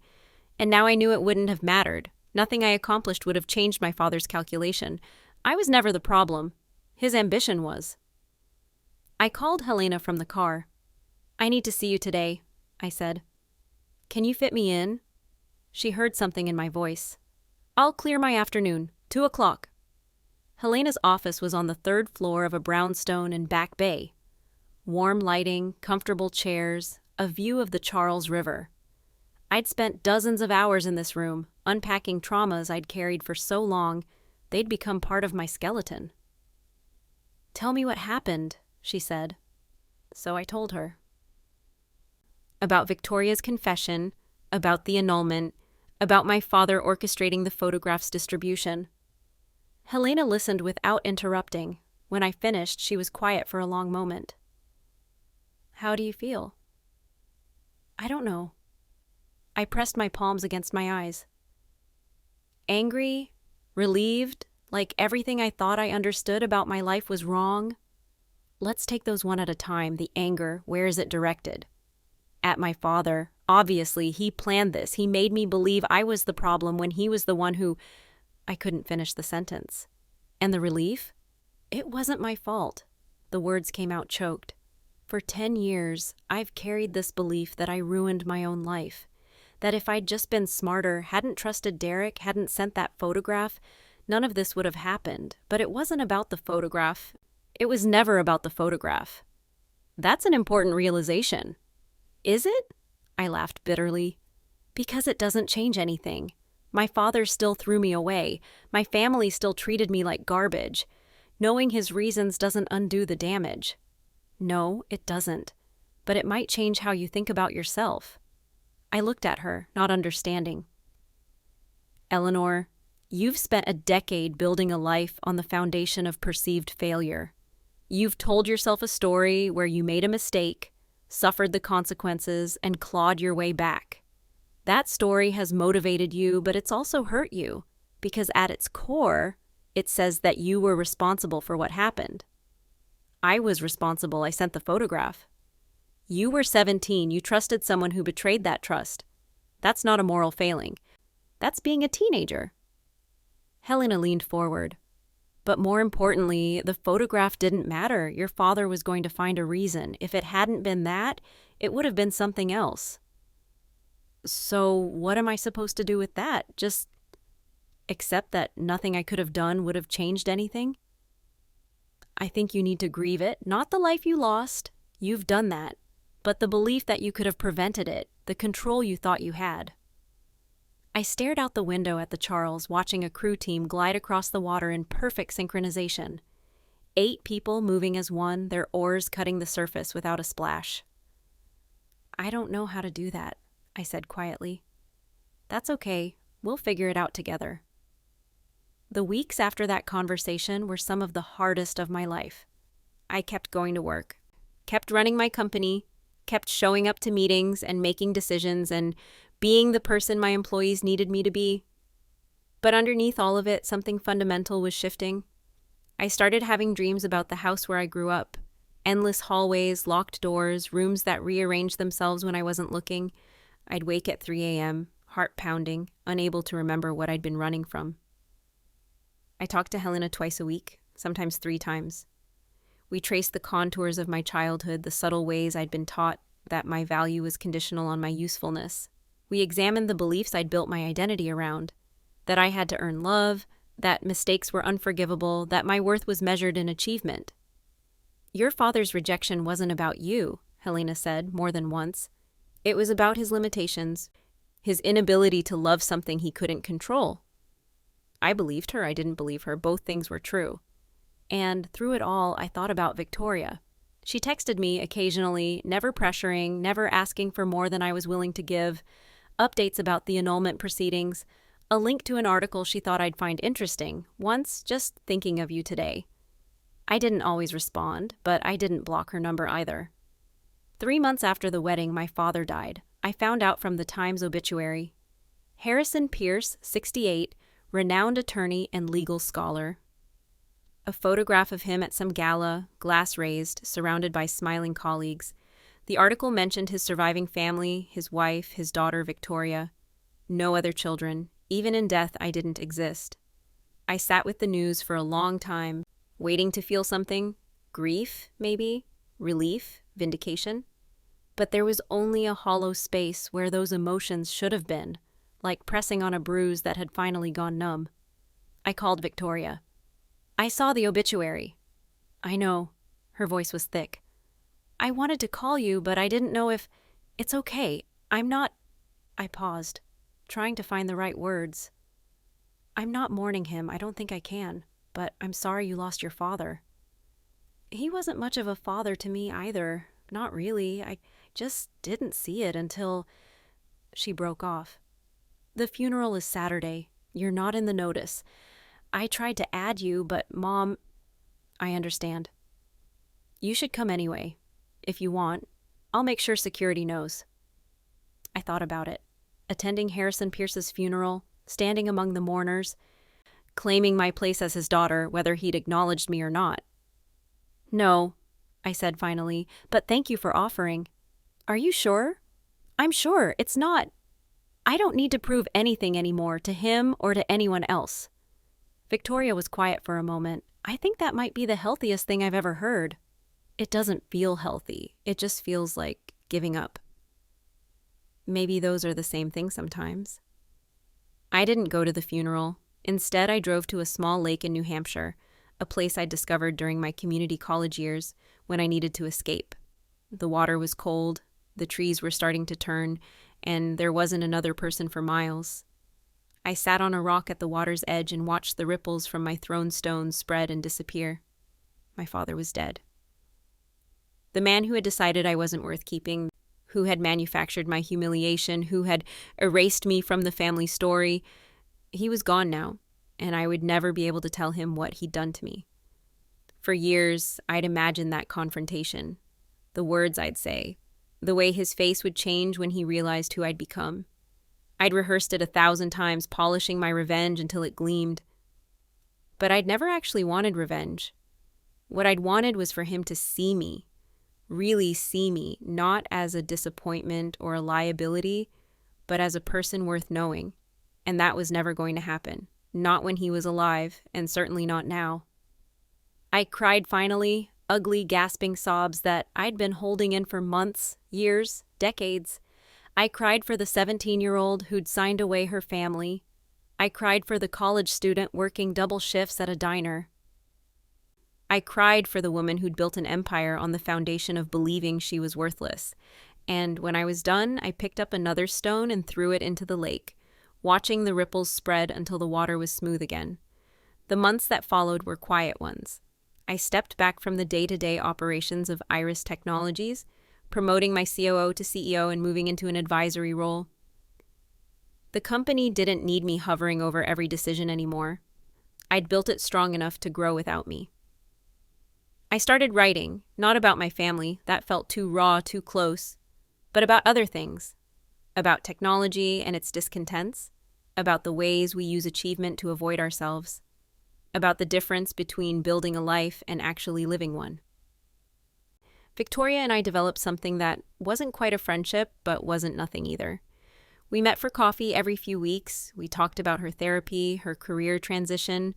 and now I knew it wouldn't have mattered. Nothing I accomplished would have changed my father's calculation. I was never the problem. His ambition was. I called Helena from the car. I need to see you today, I said. Can you fit me in? She heard something in my voice. I'll clear my afternoon. 2:00. Helena's office was on the 3rd floor of a brownstone in Back Bay. Warm lighting, comfortable chairs, a view of the Charles River. I'd spent dozens of hours in this room, unpacking traumas I'd carried for so long, they'd become part of my skeleton. Tell me what happened, she said. So I told her. About Victoria's confession, about the annulment, about my father orchestrating the photograph's distribution. Helena listened without interrupting. When I finished, she was quiet for a long moment. How do you feel? I don't know. I pressed my palms against my eyes. Angry, relieved, like everything I thought I understood about my life was wrong. Let's take those one at a time. The anger, where is it directed? At my father. Obviously, he planned this. He made me believe I was the problem when he was the one who... I couldn't finish the sentence. And the relief? It wasn't my fault. The words came out choked. For 10 years, I've carried this belief that I ruined my own life, that if I'd just been smarter, hadn't trusted Derek, hadn't sent that photograph, none of this would have happened. But it wasn't about the photograph. It was never about the photograph. That's an important realization. Is it? I laughed bitterly. Because it doesn't change anything. My father still threw me away. My family still treated me like garbage. Knowing his reasons doesn't undo the damage. No, it doesn't. But it might change how you think about yourself. I looked at her, not understanding. Eleanor, you've spent a decade building a life on the foundation of perceived failure. You've told yourself a story where you made a mistake, suffered the consequences, and clawed your way back. That story has motivated you, but it's also hurt you, because at its core, it says that you were responsible for what happened. I was responsible. I sent the photograph. You were 17. You trusted someone who betrayed that trust. That's not a moral failing. That's being a teenager. Helena leaned forward. But more importantly, the photograph didn't matter. Your father was going to find a reason. If it hadn't been that, it would have been something else. So what am I supposed to do with that? Just accept that nothing I could have done would have changed anything? I think you need to grieve it, not the life you lost. You've done that. But the belief that you could have prevented it, the control you thought you had. I stared out the window at the Charles, watching a crew team glide across the water in perfect synchronization. 8 people moving as one, their oars cutting the surface without a splash. I don't know how to do that, I said quietly. That's okay. We'll figure it out together. The weeks after that conversation were some of the hardest of my life. I kept going to work, kept running my company, kept showing up to meetings and making decisions and being the person my employees needed me to be. But underneath all of it, something fundamental was shifting. I started having dreams about the house where I grew up. Endless hallways, locked doors, rooms that rearranged themselves when I wasn't looking. I'd wake at 3 a.m., heart pounding, unable to remember what I'd been running from. I talked to Helena twice a week, sometimes 3 times. We traced the contours of my childhood, the subtle ways I'd been taught that my value was conditional on my usefulness. We examined the beliefs I'd built my identity around, that I had to earn love, that mistakes were unforgivable, that my worth was measured in achievement. Your father's rejection wasn't about you, Helena said more than once. It was about his limitations, his inability to love something he couldn't control. I believed her, I didn't believe her. Both things were true. And through it all, I thought about Victoria. She texted me occasionally, never pressuring, never asking for more than I was willing to give, updates about the annulment proceedings, a link to an article she thought I'd find interesting, once just thinking of you today. I didn't always respond, but I didn't block her number either. 3 months after the wedding, my father died. I found out from the Times obituary. Harrison Pierce, 68, renowned attorney and legal scholar. A photograph of him at some gala, glass raised, surrounded by smiling colleagues. The article mentioned his surviving family, his wife, his daughter Victoria. No other children. Even in death, I didn't exist. I sat with the news for a long time, waiting to feel something. Grief, maybe? Relief? Vindication? But there was only a hollow space where those emotions should have been, like pressing on a bruise that had finally gone numb. I called Victoria. I saw the obituary. I know. Her voice was thick. I wanted to call you, but I didn't know if... It's okay. I'm not... I paused, trying to find the right words. I'm not mourning him. I don't think I can. But I'm sorry you lost your father. He wasn't much of a father to me either. Not really. I just didn't see it until... She broke off. The funeral is Saturday. You're not in the notice. I tried to add you, but Mom... I understand. You should come anyway. If you want. I'll make sure security knows. I thought about it. Attending Harrison Pierce's funeral, standing among the mourners, claiming my place as his daughter, whether he'd acknowledged me or not. No, I said finally, but thank you for offering. Are you sure? I'm sure. It's not... I don't need to prove anything anymore to him or to anyone else. Victoria was quiet for a moment. I think that might be the healthiest thing I've ever heard. It doesn't feel healthy. It just feels like giving up. Maybe those are the same thing sometimes. I didn't go to the funeral. Instead, I drove to a small lake in New Hampshire, a place I discovered during my community college years when I needed to escape. The water was cold, the trees were starting to turn, and there wasn't another person for miles. I sat on a rock at the water's edge and watched the ripples from my thrown stones spread and disappear. My father was dead. The man who had decided I wasn't worth keeping, who had manufactured my humiliation, who had erased me from the family story, he was gone now, and I would never be able to tell him what he'd done to me. For years, I'd imagined that confrontation, the words I'd say, the way his face would change when he realized who I'd become. I'd rehearsed it 1,000 times, polishing my revenge until it gleamed. But I'd never actually wanted revenge. What I'd wanted was for him to see me, really see me, not as a disappointment or a liability, but as a person worth knowing. And that was never going to happen. Not when he was alive, and certainly not now. I cried finally, ugly, gasping sobs that I'd been holding in for months, years, decades. I cried for the 17-year-old who'd signed away her family. I cried for the college student working double shifts at a diner. I cried for the woman who'd built an empire on the foundation of believing she was worthless. And when I was done, I picked up another stone and threw it into the lake, watching the ripples spread until the water was smooth again. The months that followed were quiet ones. I stepped back from the day-to-day operations of Iris Technologies, promoting my COO to CEO and moving into an advisory role. The company didn't need me hovering over every decision anymore. I'd built it strong enough to grow without me. I started writing, not about my family, that felt too raw, too close, but about other things, about technology and its discontents, about the ways we use achievement to avoid ourselves, about the difference between building a life and actually living one. Victoria and I developed something that wasn't quite a friendship, but wasn't nothing either. We met for coffee every few weeks. We talked about her therapy, her career transition,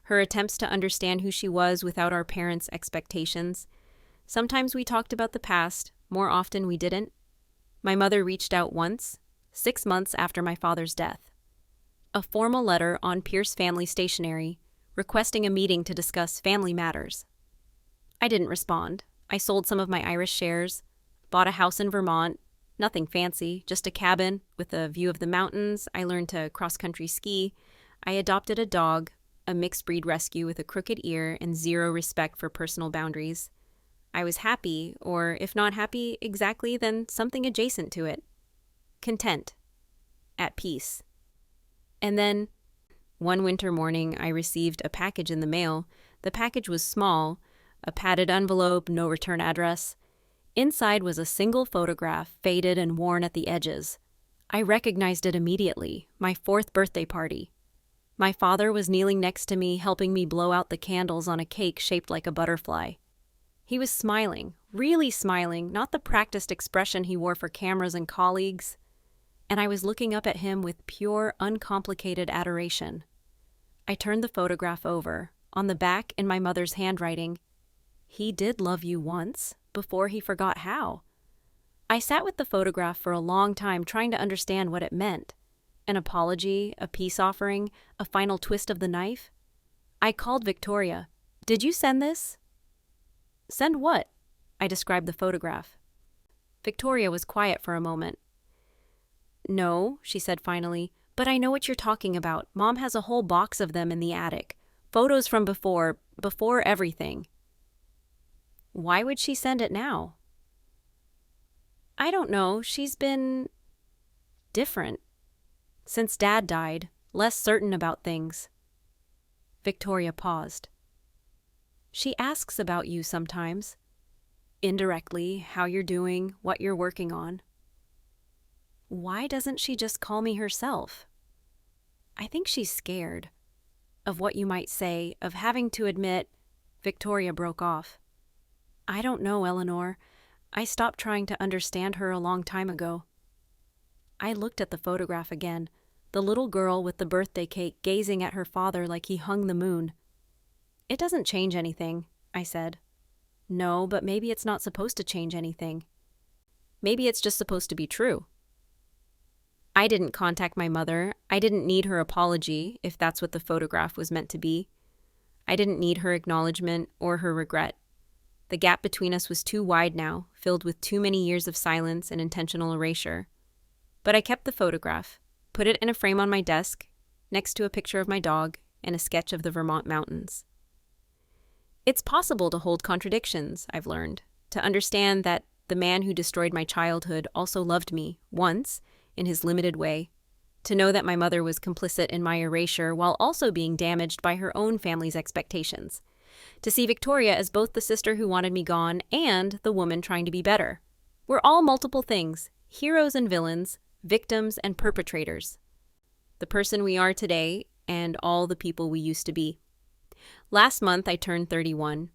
her attempts to understand who she was without our parents' expectations. Sometimes we talked about the past, more often we didn't. My mother reached out once, 6 months after my father's death. A formal letter on Pierce family stationery, requesting a meeting to discuss family matters. I didn't respond. I sold some of my Irish shares, bought a house in Vermont, nothing fancy, just a cabin with a view of the mountains. I learned to cross-country ski. I adopted a dog, a mixed-breed rescue with a crooked ear and zero respect for personal boundaries. I was happy, or if not happy exactly, then something adjacent to it. Content. At peace. And then, one winter morning, I received a package in the mail. The package was small, a padded envelope, no return address. Inside was a single photograph, faded and worn at the edges. I recognized it immediately, my 4th birthday party. My father was kneeling next to me, helping me blow out the candles on a cake shaped like a butterfly. He was smiling, really smiling, not the practiced expression he wore for cameras and colleagues. And I was looking up at him with pure, uncomplicated adoration. I turned the photograph over. On the back, in my mother's handwriting, "He did love you once, before he forgot how." I sat with the photograph for a long time trying to understand what it meant. An apology, a peace offering, a final twist of the knife. I called Victoria. "Did you send this?" "Send what?" I described the photograph. Victoria was quiet for a moment. "No," she said finally, "but I know what you're talking about. Mom has a whole box of them in the attic. Photos from before everything." "Why would she send it now?" "I don't know. She's been different. Since Dad died, less certain about things." Victoria paused. "She asks about you sometimes. Indirectly, how you're doing, what you're working on." "Why doesn't she just call me herself?" "I think she's scared. Of what you might say, of having to admit—" Victoria broke off. "I don't know, Eleanor. I stopped trying to understand her a long time ago." I looked at the photograph again, the little girl with the birthday cake gazing at her father like he hung the moon. "It doesn't change anything," I said. "No, but maybe it's not supposed to change anything. Maybe it's just supposed to be true." I didn't contact my mother. I didn't need her apology, if that's what the photograph was meant to be. I didn't need her acknowledgement or her regret. The gap between us was too wide now, filled with too many years of silence and intentional erasure. But I kept the photograph, put it in a frame on my desk, next to a picture of my dog and a sketch of the Vermont mountains. It's possible to hold contradictions, I've learned, to understand that the man who destroyed my childhood also loved me, once, in his limited way, to know that my mother was complicit in my erasure while also being damaged by her own family's expectations, to see Victoria as both the sister who wanted me gone and the woman trying to be better. We're all multiple things, heroes and villains, victims and perpetrators. The person we are today and all the people we used to be. Last month, I turned 31.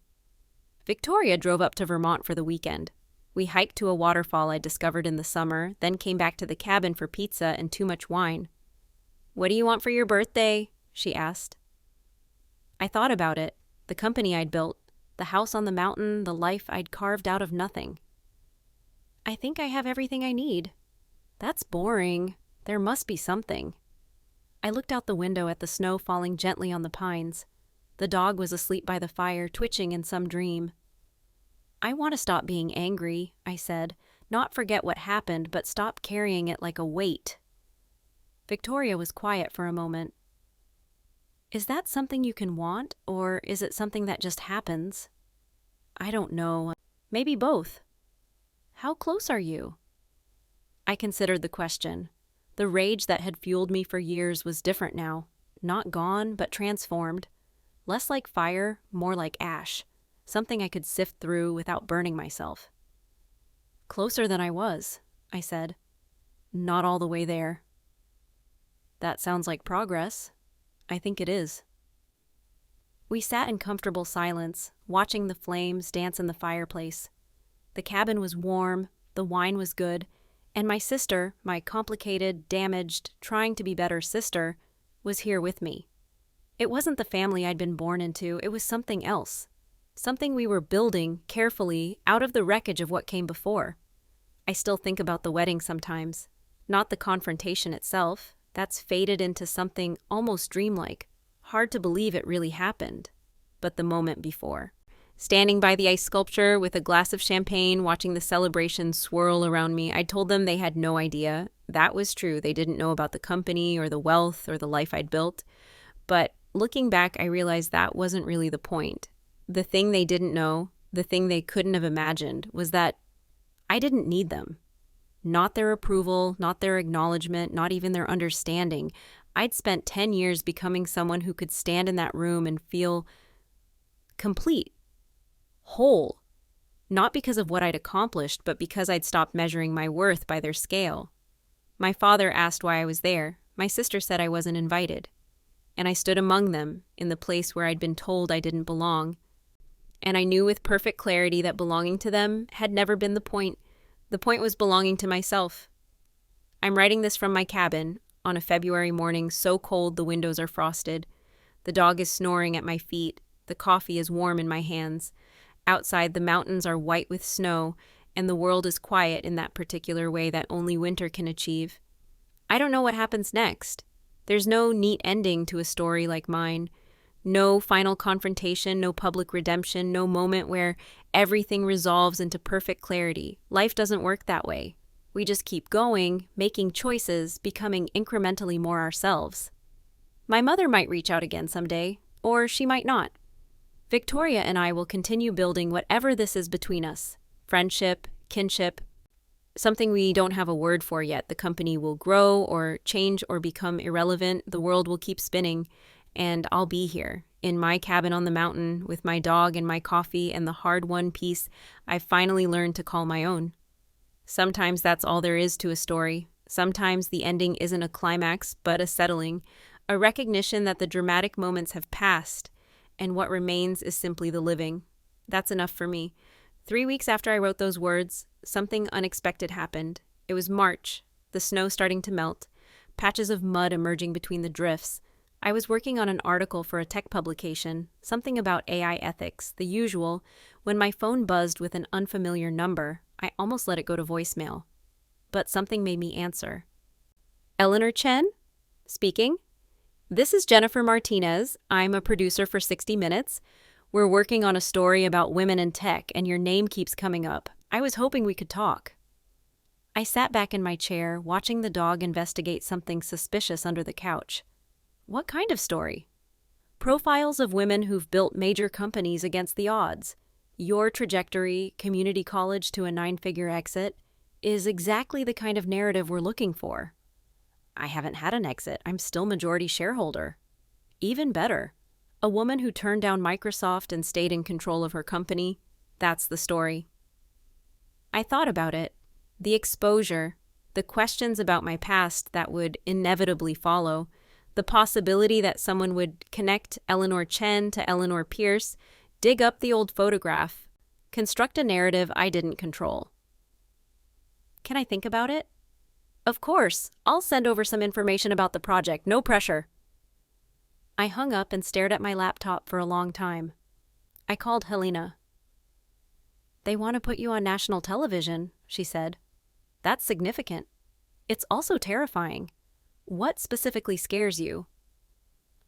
Victoria drove up to Vermont for the weekend. We hiked to a waterfall I discovered in the summer, then came back to the cabin for pizza and too much wine. "What do you want for your birthday?" she asked. I thought about it, the company I'd built, the house on the mountain, the life I'd carved out of nothing. "I think I have everything I need." "That's boring. There must be something." I looked out the window at the snow falling gently on the pines. The dog was asleep by the fire, twitching in some dream. "I want to stop being angry," I said. "Not forget what happened, but stop carrying it like a weight." Victoria was quiet for a moment. "Is that something you can want, or is it something that just happens?" "I don't know. Maybe both." "How close are you?" I considered the question. The rage that had fueled me for years was different now. Not gone, but transformed. Less like fire, more like ash. Something I could sift through without burning myself. "Closer than I was," I said. "Not all the way there." "That sounds like progress." "I think it is." We sat in comfortable silence, watching the flames dance in the fireplace. The cabin was warm, the wine was good, and my sister, my complicated, damaged, trying to be better sister, was here with me. It wasn't the family I'd been born into, it was something else. Something we were building, carefully, out of the wreckage of what came before. I still think about the wedding sometimes. Not the confrontation itself. That's faded into something almost dreamlike. Hard to believe it really happened. But the moment before. Standing by the ice sculpture with a glass of champagne, watching the celebration swirl around me, I told them they had no idea. That was true. They didn't know about the company or the wealth or the life I'd built. But looking back, I realized that wasn't really the point. The thing they didn't know, the thing they couldn't have imagined, was that I didn't need them. Not their approval, not their acknowledgement, not even their understanding. I'd spent 10 years becoming someone who could stand in that room and feel complete, whole. Not because of what I'd accomplished, but because I'd stopped measuring my worth by their scale. My father asked why I was there. My sister said I wasn't invited. And I stood among them, in the place where I'd been told I didn't belong. And I knew with perfect clarity that belonging to them had never been the point. The point was belonging to myself. I'm writing this from my cabin, on a February morning so cold the windows are frosted. The dog is snoring at my feet. The coffee is warm in my hands. Outside, the mountains are white with snow, and the world is quiet in that particular way that only winter can achieve. I don't know what happens next. There's no neat ending to a story like mine. No final confrontation, no public redemption, no moment where everything resolves into perfect clarity. Life doesn't work that way. We just keep going, making choices, becoming incrementally more ourselves. My mother might reach out again someday, or she might not. Victoria and I will continue building whatever this is between us. Friendship, kinship, something we don't have a word for yet. The company will grow or change or become irrelevant. The world will keep spinning. And I'll be here, in my cabin on the mountain, with my dog and my coffee and the hard-won peace I've finally learned to call my own. Sometimes that's all there is to a story. Sometimes the ending isn't a climax, but a settling, a recognition that the dramatic moments have passed, and what remains is simply the living. That's enough for me. 3 weeks after I wrote those words, something unexpected happened. It was March, the snow starting to melt, patches of mud emerging between the drifts. I was working on an article for a tech publication, something about AI ethics, the usual, when my phone buzzed with an unfamiliar number. I almost let it go to voicemail. But something made me answer. Eleanor Chen? Speaking. This is Jennifer Martinez. I'm a producer for 60 Minutes. We're working on a story about women in tech, and your name keeps coming up. I was hoping we could talk. I sat back in my chair, watching the dog investigate something suspicious under the couch. What kind of story? Profiles of women who've built major companies against the odds. Your trajectory, community college to a 9-figure exit, is exactly the kind of narrative we're looking for. I haven't had an exit. I'm still majority shareholder. Even better, a woman who turned down Microsoft and stayed in control of her company. That's the story. I thought about it. The exposure, the questions about my past that would inevitably follow, the possibility that someone would connect Eleanor Chen to Eleanor Pierce, dig up the old photograph, construct a narrative I didn't control. Can I think about it? Of course, I'll send over some information about the project, no pressure. I hung up and stared at my laptop for a long time. I called Helena. They want to put you on national television, she said. That's significant. It's also terrifying. What specifically scares you?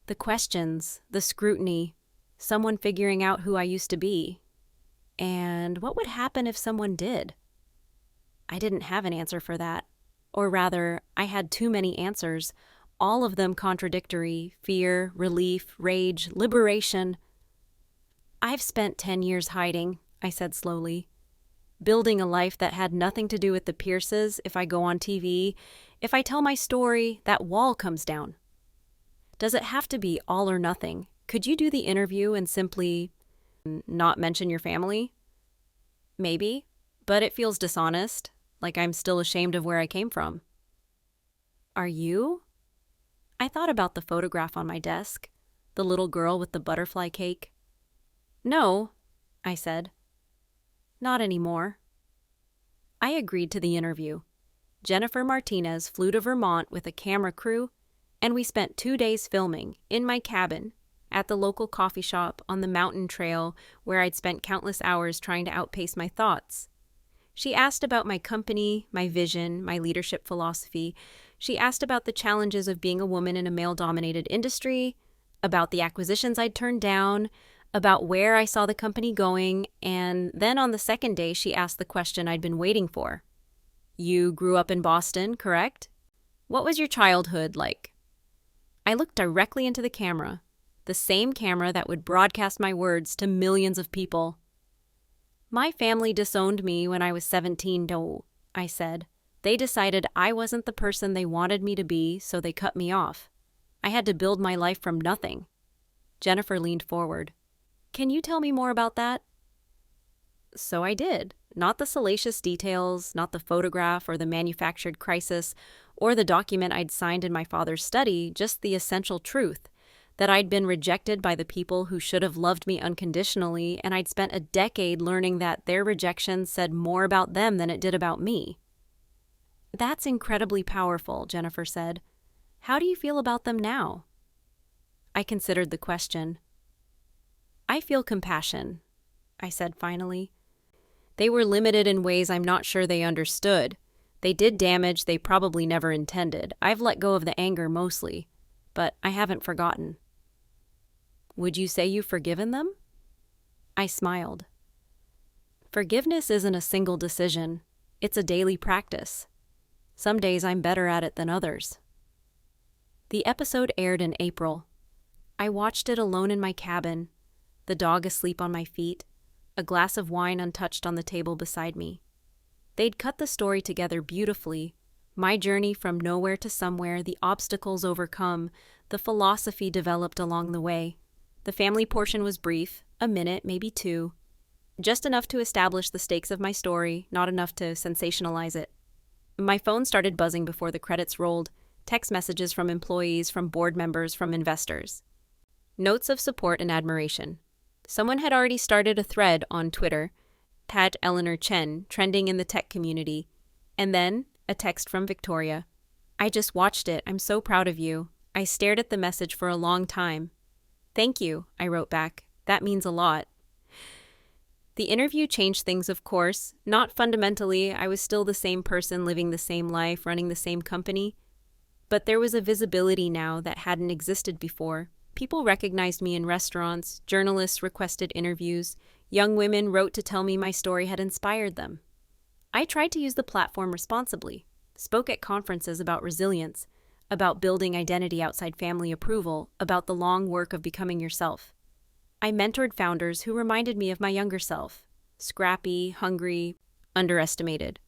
The questions, the scrutiny, someone figuring out who I used to be. And what would happen if someone did? I didn't have an answer for that. Or rather, I had too many answers, all of them contradictory: fear, relief, rage, liberation. I've spent 10 years hiding, I said slowly. Building a life that had nothing to do with the Pierces. If I go on TV, if I tell my story, that wall comes down. Does it have to be all or nothing? Could you do the interview and simply not mention your family? Maybe, but it feels dishonest, like I'm still ashamed of where I came from. Are you? I thought about the photograph on my desk, the little girl with the butterfly cake. No, I said. Not anymore. I agreed to the interview. Jennifer Martinez flew to Vermont with a camera crew, and we spent 2 days filming in my cabin, at the local coffee shop, on the mountain trail where I'd spent countless hours trying to outpace my thoughts. She asked about my company, my vision, my leadership philosophy. She asked about the challenges of being a woman in a male-dominated industry, about the acquisitions I'd turned down, about where I saw the company going, and then on the second day she asked the question I'd been waiting for. You grew up in Boston, correct? What was your childhood like? I looked directly into the camera, the same camera that would broadcast my words to millions of people. My family disowned me when I was 17, I said. They decided I wasn't the person they wanted me to be, so they cut me off. I had to build my life from nothing. Jennifer leaned forward. Can you tell me more about that? So I did. Not the salacious details, not the photograph or the manufactured crisis, or the document I'd signed in my father's study, just the essential truth, that I'd been rejected by the people who should have loved me unconditionally, and I'd spent a decade learning that their rejection said more about them than it did about me. That's incredibly powerful, Jennifer said. How do you feel about them now? I considered the question. I feel compassion, I said finally. They were limited in ways I'm not sure they understood. They did damage they probably never intended. I've let go of the anger mostly, but I haven't forgotten. Would you say you've forgiven them? I smiled. Forgiveness isn't a single decision. It's a daily practice. Some days I'm better at it than others. The episode aired in April. I watched it alone in my cabin, the dog asleep on my feet, a glass of wine untouched on the table beside me. They'd cut the story together beautifully, my journey from nowhere to somewhere, the obstacles overcome, the philosophy developed along the way. The family portion was brief, a minute, maybe 2, just enough to establish the stakes of my story, not enough to sensationalize it. My phone started buzzing before the credits rolled, text messages from employees, from board members, from investors. Notes of support and admiration. Someone had already started a thread on Twitter, tagged Eleanor Chen, trending in the tech community, and then a text from Victoria. I just watched it. I'm so proud of you. I stared at the message for a long time. Thank you, I wrote back. That means a lot. The interview changed things, of course. Not fundamentally. I was still the same person living the same life, running the same company. But there was a visibility now that hadn't existed before. People recognized me in restaurants, journalists requested interviews, young women wrote to tell me my story had inspired them. I tried to use the platform responsibly, spoke at conferences about resilience, about building identity outside family approval, about the long work of becoming yourself. I mentored founders who reminded me of my younger self, scrappy, hungry, underestimated,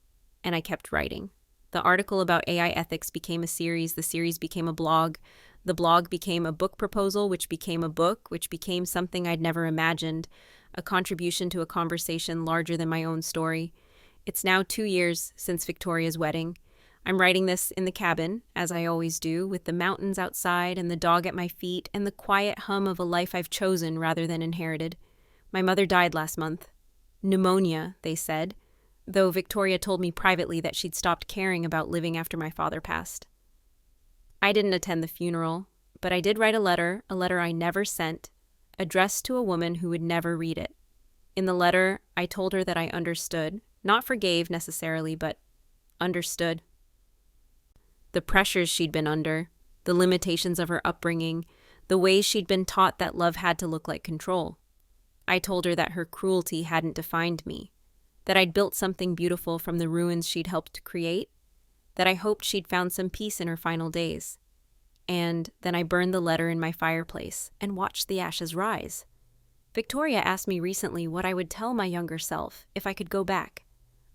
and I kept writing. The article about AI ethics became a series, the series became a blog, the blog became a book proposal, which became a book, which became something I'd never imagined, a contribution to a conversation larger than my own story. It's now 2 years since Victoria's wedding. I'm writing this in the cabin, as I always do, with the mountains outside and the dog at my feet and the quiet hum of a life I've chosen rather than inherited. My mother died last month. Pneumonia, they said, though Victoria told me privately that she'd stopped caring about living after my father passed. I didn't attend the funeral, but I did write a letter I never sent, addressed to a woman who would never read it. In the letter, I told her that I understood, not forgave necessarily, but understood. The pressures she'd been under, the limitations of her upbringing, the ways she'd been taught that love had to look like control. I told her that her cruelty hadn't defined me, that I'd built something beautiful from the ruins she'd helped to create, that I hoped she'd found some peace in her final days. And then I burned the letter in my fireplace and watched the ashes rise. Victoria asked me recently what I would tell my younger self if I could go back.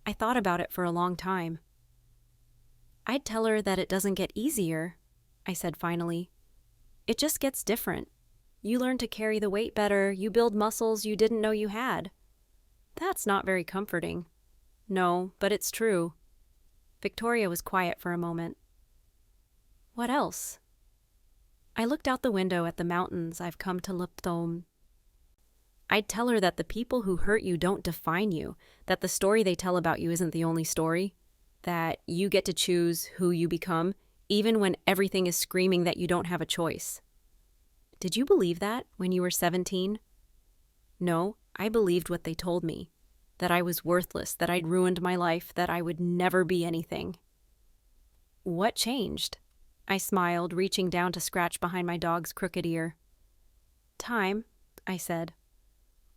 I thought about it for a long time. I'd tell her that it doesn't get easier, I said finally. It just gets different. You learn to carry the weight better, you build muscles you didn't know you had. That's not very comforting. No, but it's true. Victoria was quiet for a moment. What else? I looked out the window at the mountains I've come to look. I'd tell her that the people who hurt you don't define you, that the story they tell about you isn't the only story, that you get to choose who you become, even when everything is screaming that you don't have a choice. Did you believe that when you were 17? No, I believed what they told me, that I was worthless, that I'd ruined my life, that I would never be anything. What changed? I smiled, reaching down to scratch behind my dog's crooked ear. Time, I said.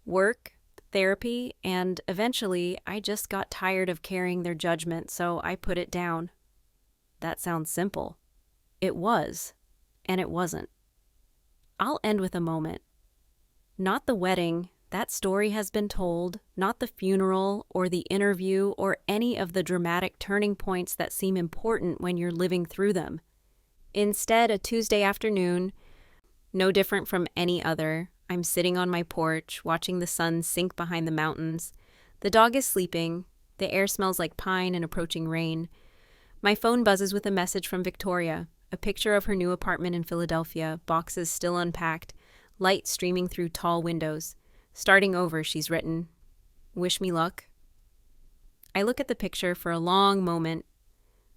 Work, therapy, and eventually I just got tired of carrying their judgment, so I put it down. That sounds simple. It was, and it wasn't. I'll end with a moment. Not the wedding, that story has been told, not the funeral or the interview or any of the dramatic turning points that seem important when you're living through them. Instead, a Tuesday afternoon, no different from any other, I'm sitting on my porch, watching the sun sink behind the mountains. The dog is sleeping. The air smells like pine and approaching rain. My phone buzzes with a message from Victoria, a picture of her new apartment in Philadelphia, boxes still unpacked, light streaming through tall windows. Starting over, she's written, "Wish me luck." I look at the picture for a long moment.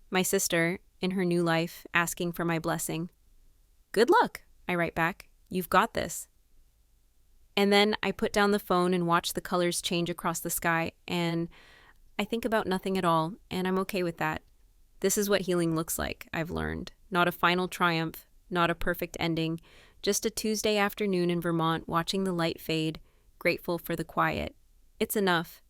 My sister, in her new life, asking for my blessing. "Good luck," I write back. "You've got this." And then I put down the phone and watch the colors change across the sky, and I think about nothing at all, and I'm okay with that. This is what healing looks like, I've learned. Not a final triumph, not a perfect ending, just a Tuesday afternoon in Vermont watching the light fade, grateful for the quiet. It's enough.